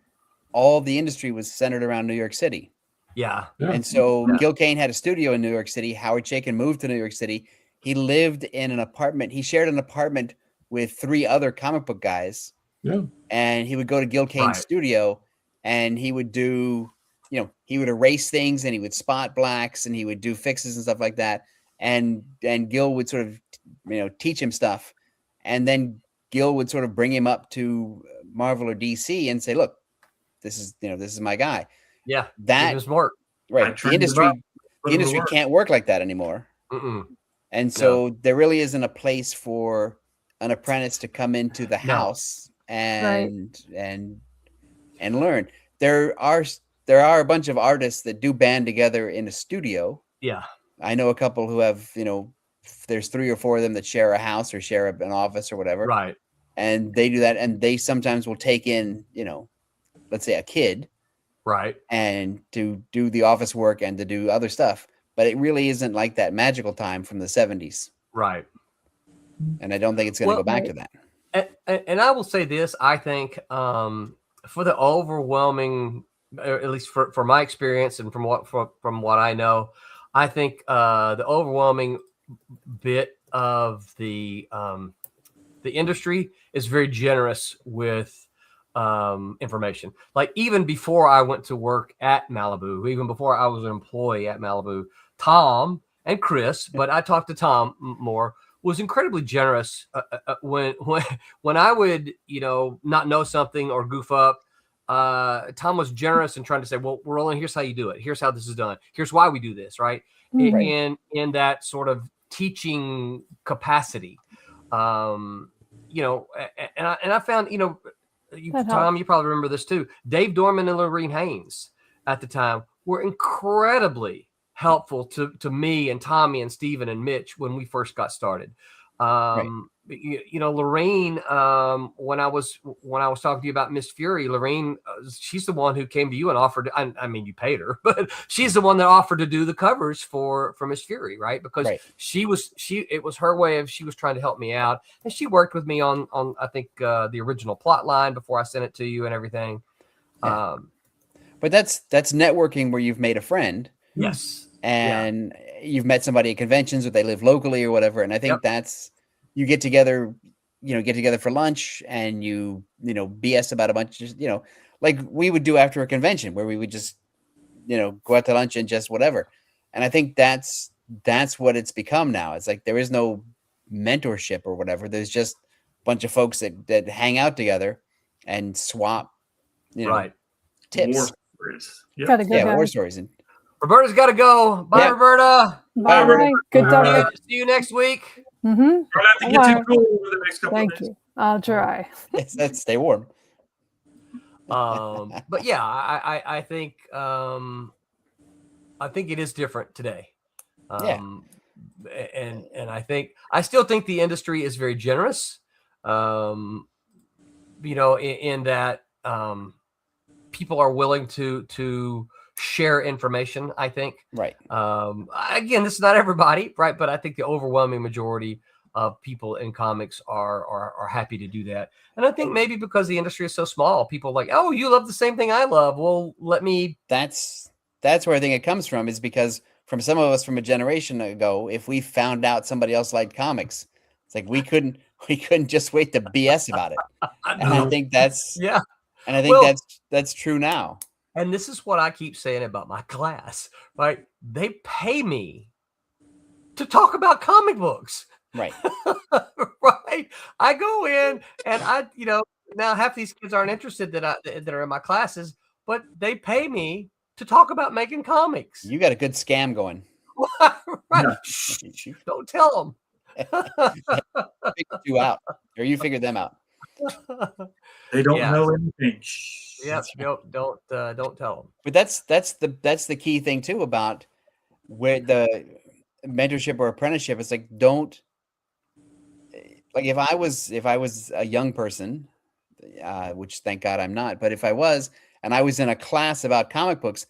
all the industry was centered around New York City. Yeah. And so Gil Kane had a studio in New York City. Howard Chaykin moved to New York City. He lived in an apartment. He shared an apartment with 3 other comic book guys. Yeah. And he would go to Gil Kane's studio, and he would do, he would erase things, and he would spot blacks, and he would do fixes and stuff like that. And Gil would sort of, teach him stuff. And then Gil would sort of bring him up to Marvel or DC and say, look, this is my guy. Yeah. That is smart. Right. The industry can't work like that anymore. Mm-mm. And so there really isn't a place for an apprentice to come into the house and learn. There are a bunch of artists that do band together in a studio. Yeah. I know a couple who have, there's 3 or 4 of them that share a house or share an office or whatever. Right. And they do that, and they sometimes will take in, let's say a kid. Right. And to do the office work and to do other stuff. But it really isn't like that magical time from the 70s. Right. And I don't think it's going to go back to that. And I will say this, I think for the overwhelming, at least for my experience and from what I know, I think the overwhelming bit of the industry is very generous with information. Like even before I went to work at Malibu, even before I was an employee at Malibu, Tom and Chris, but I talked to Tom more, was incredibly generous when I would, not know something or goof up. Tom was generous in trying to say, well, Roland, here's how you do it. Here's how this is done. Here's why we do this. Right. In that sort of teaching capacity, and I found, Tom, you probably remember this too. Dave Dorman and Lorene Haynes at the time were incredibly helpful to me and Tommy and Steven and Mitch when we first got started. Lorene, when I was talking to you about Miss Fury, Lorene, she's the one who came to you and offered. I mean, you paid her, but she's the one that offered to do the covers for Miss Fury, right? Because it was her way of, she was trying to help me out, and she worked with me on I think the original plot line before I sent it to you and everything. Yeah. But that's networking where you've made a friend. Yes. And you've met somebody at conventions, or they live locally or whatever. And I think that's, you get together for lunch, and you BS about a bunch of, like we would do after a convention, where we would just, go out to lunch and just whatever. And I think that's what it's become now. It's like, there is no mentorship or whatever. There's just a bunch of folks that hang out together and swap, tips. War stories. Yep. Gotta go, war stories. And Roberta's got to go. Bye, Roberta. Bye, Roberta. Good talking. See you next week. Mm-hmm. Don't have to get too cool over the next couple of days. Thank you. I'll try. Let's stay warm. But yeah, I think it is different today. And I still think the industry is very generous. In that people are willing to share information, I think. Right. Again, this is not everybody, right? But I think the overwhelming majority of people in comics are happy to do that. And I think maybe because the industry is so small, people are like, oh, you love the same thing I love. Well, let me. That's where I think it comes from, is because from some of us from a generation ago, if we found out somebody else liked comics, it's like we couldn't just wait to BS about it. And I think that's And I think that's true now. And this is what I keep saying about my class, right? They pay me to talk about comic books. Right. Right. I go in and now half these kids aren't interested that are in my classes, but they pay me to talk about making comics. You got a good scam going. Right. Don't tell them. Figured you out, or you figured them out. They don't know anything. Yeah, don't tell them. But that's the key thing too about where the mentorship or apprenticeship. It's like, don't, like, if I was a young person, which thank God I'm not, but if I was, and I was in a class about comic books,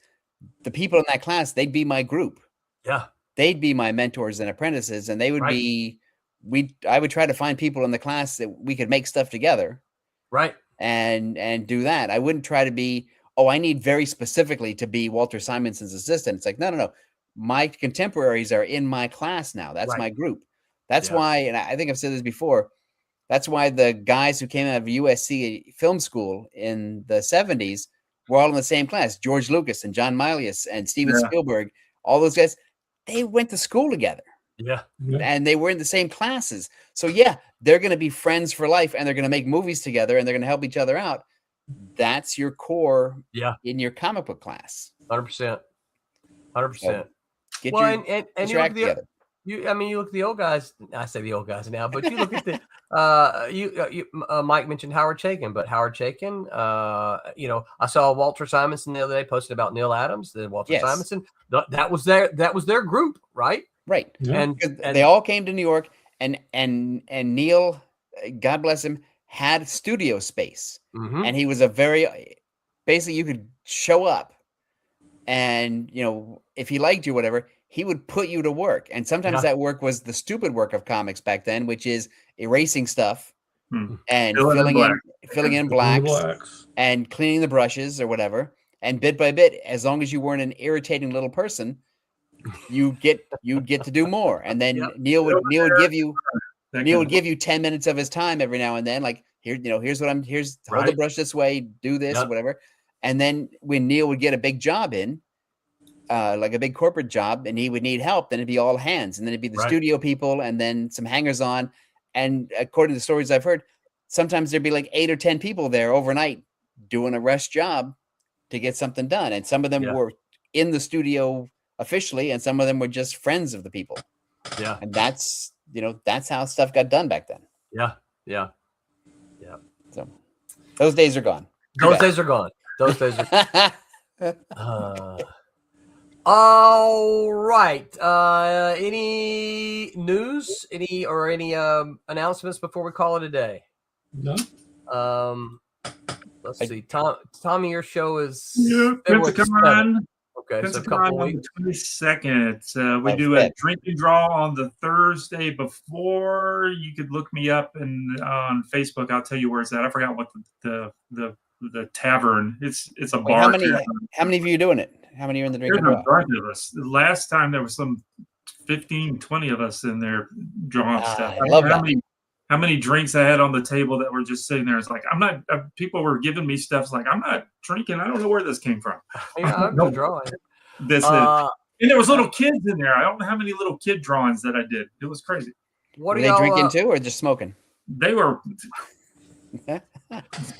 the people in that class, they'd be my group. Yeah. They'd be my mentors and apprentices, and they would be, I would try to find people in the class that we could make stuff together. Right. And do that. I wouldn't try to be, I need very specifically to be Walter Simonson's assistant. It's like, no. My contemporaries are in my class now. That's my group. That's why, and I think I've said this before, that's why the guys who came out of USC film school in the 70s were all in the same class. George Lucas and John Milius and Steven Spielberg, all those guys, they went to school together. Yeah. And they were in the same classes. So yeah, they're going to be friends for life, and they're going to make movies together, and they're going to help each other out. That's your core in your comic book class. 100%. So get well, your, and get you your look act at together. you look at the old guys. I say the old guys now, but you look at the Mike mentioned Howard Chaykin, but Howard Chaykin, I saw Walter Simonson the other day posted about Neil Adams. The Walter Simonson, that was their group, right? Right. Yeah. And they all came to New York, and Neil, God bless him, had studio space, and he was basically you could show up, and if he liked you, whatever, he would put you to work. And sometimes that work was the stupid work of comics back then, which is erasing stuff and filling in blacks and cleaning the brushes or whatever. And bit by bit, as long as you weren't an irritating little person, you'd get to do more. And then Neil would give you 10 minutes of his time every now and then, like, here's hold the brush this way, do this, whatever. And then when Neil would get a big job in, like a big corporate job, and he would need help, then it'd be all hands, and then it'd be the studio people, and then some hangers on. And according to the stories I've heard, sometimes there'd be like 8 or 10 people there overnight doing a rush job to get something done. And some of them were in the studio officially, and some of them were just friends of the people. Yeah. And that's how stuff got done back then. Yeah. So those days are gone. Those days are gone. All right. Any news? Any announcements before we call it a day? No. Let's see. Tommy, your show is Pensacola. Okay, so a Pensacola couple on weeks. the 22nd. We do a drinking draw on the Thursday before. You could look me up on Facebook. I'll tell you where it's at. I forgot what the tavern. It's a bar. How many of you are doing it? How many are in the drinking draw? draw? A bunch of us. The last time there was some 15, 20 of us in there drawing stuff. I love that. How many drinks I had on the table that were just sitting there. It's like, I'm not, people were giving me stuff. It's like, I'm not drinking. I don't know where this came from. Yeah, I'm not drawing. And there was little kids in there. I don't know how many little kid drawings that I did. It was crazy. Were they drinking too, or just smoking? They were.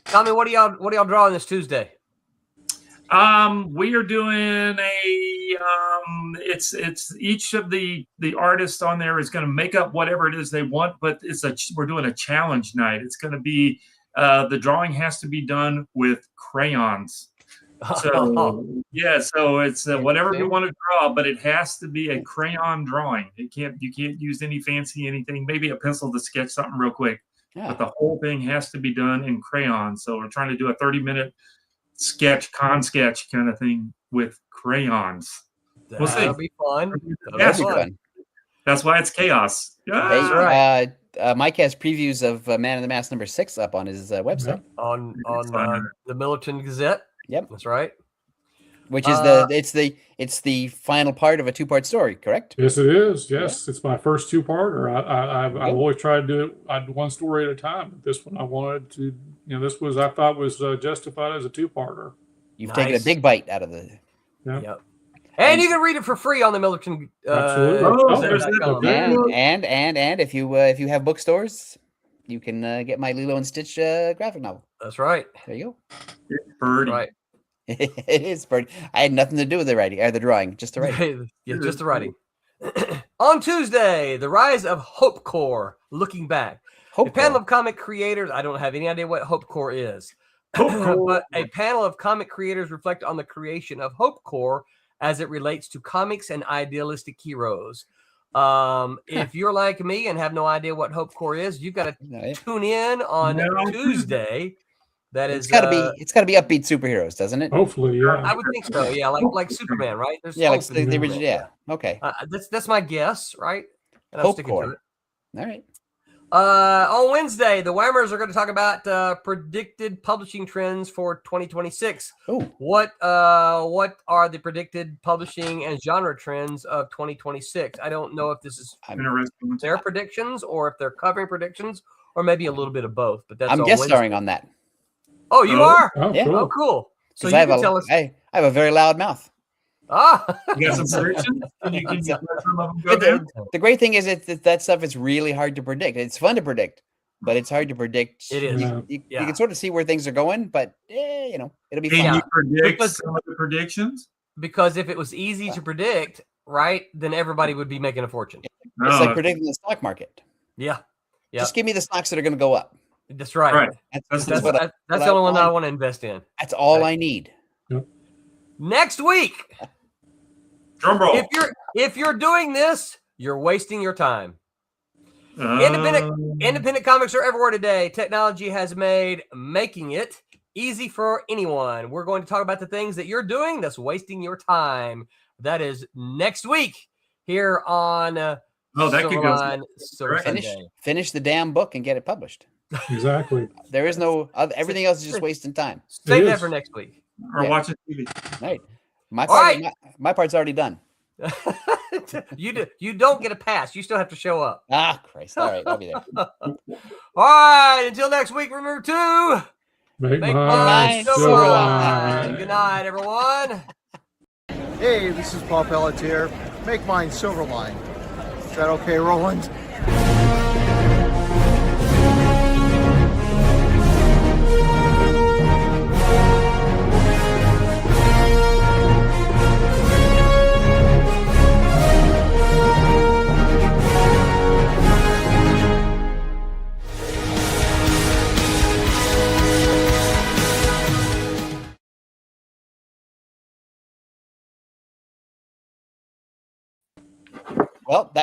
Tommy, what are y'all drawing this Tuesday? We are doing it's each of the artists on there is going to make up whatever it is they want, but we're doing a challenge night. It's going to be the drawing has to be done with crayons. So so it's whatever you want to draw, but it has to be a crayon drawing. You can't use any fancy anything, maybe a pencil to sketch something real quick. But the whole thing has to be done in crayon. So we're trying to do a 30-minute sketch kind of thing with crayons. That'll be fun. That's why it's chaos. Hey, Mike has previews of Man in the Mask #6 up on his website on the Millerton Gazette. Yep, that's right. Which is it's the final part of a 2-part story, correct? Yes, it is. Yes, it's my first 2-parter. I've always tried to do it one story at a time. But this one I wanted to, I thought was justified as a 2-parter. You've taken a big bite out of the. Yep. And you can read it for free on the Millerton. Absolutely. And if you have bookstores, you can get my Lilo and Stitch graphic novel. That's right. There you go. It's birdie. Right. It is birdie. I had nothing to do with the writing or the drawing, just the writing. Just the writing. On Tuesday, the rise of Hope Corps, looking back. A panel of comic creators, I don't have any idea what Hope Corps is, but a panel of comic creators reflect on the creation of Hope Corps as it relates to comics and idealistic heroes. If you're like me and have no idea what Hope Corps is, you've got to tune in on Tuesday. That is, it's gotta be upbeat superheroes, doesn't it? Hopefully, yeah. I would think so. Yeah, like Superman, right? There's like the original. Yeah. Okay. That's my guess, right? And Hope Corps. All right. On Wednesday, the Whammers are going to talk about predicted publishing trends for 2026. Ooh. What are the predicted publishing and genre trends of 2026? I don't know if this is their predictions or if they're covering predictions or maybe a little bit of both. But that's I'm guest starring on that. Oh, you are? Oh, yeah. cool. Oh, cool. So you can tell us. I have a very loud mouth. You got some predictions? The great thing is that stuff is really hard to predict. It's fun to predict, but it's hard to predict. It is. You can sort of see where things are going, but it'll be fun. Can you predict some of the predictions? Because if it was easy to predict, right, then everybody would be making a fortune. It's like predicting the stock market. Yeah. Just give me the stocks that are going to go up. That's right. That's the only one I want to invest in. That's all I need. Yep. Next week. Drum roll. If you're doing this, you're wasting your time. Independent comics are everywhere today. Technology has made making it easy for anyone. We're going to talk about the things that you're doing that's wasting your time. That is next week here on Silverline Silver Sunday. Finish the damn book and get it published. Exactly. There is no everything else is just wasting time. Save that for next week. Or watching TV. Right. My part's already done. You don't get a pass. You still have to show up. Ah, Christ. All right, I'll be there. All right. Until next week, remember to make mine Silverline. Good night, everyone. Hey, this is Paul Pelletier. Make mine Silverline. Is that okay, Roland? Well, that was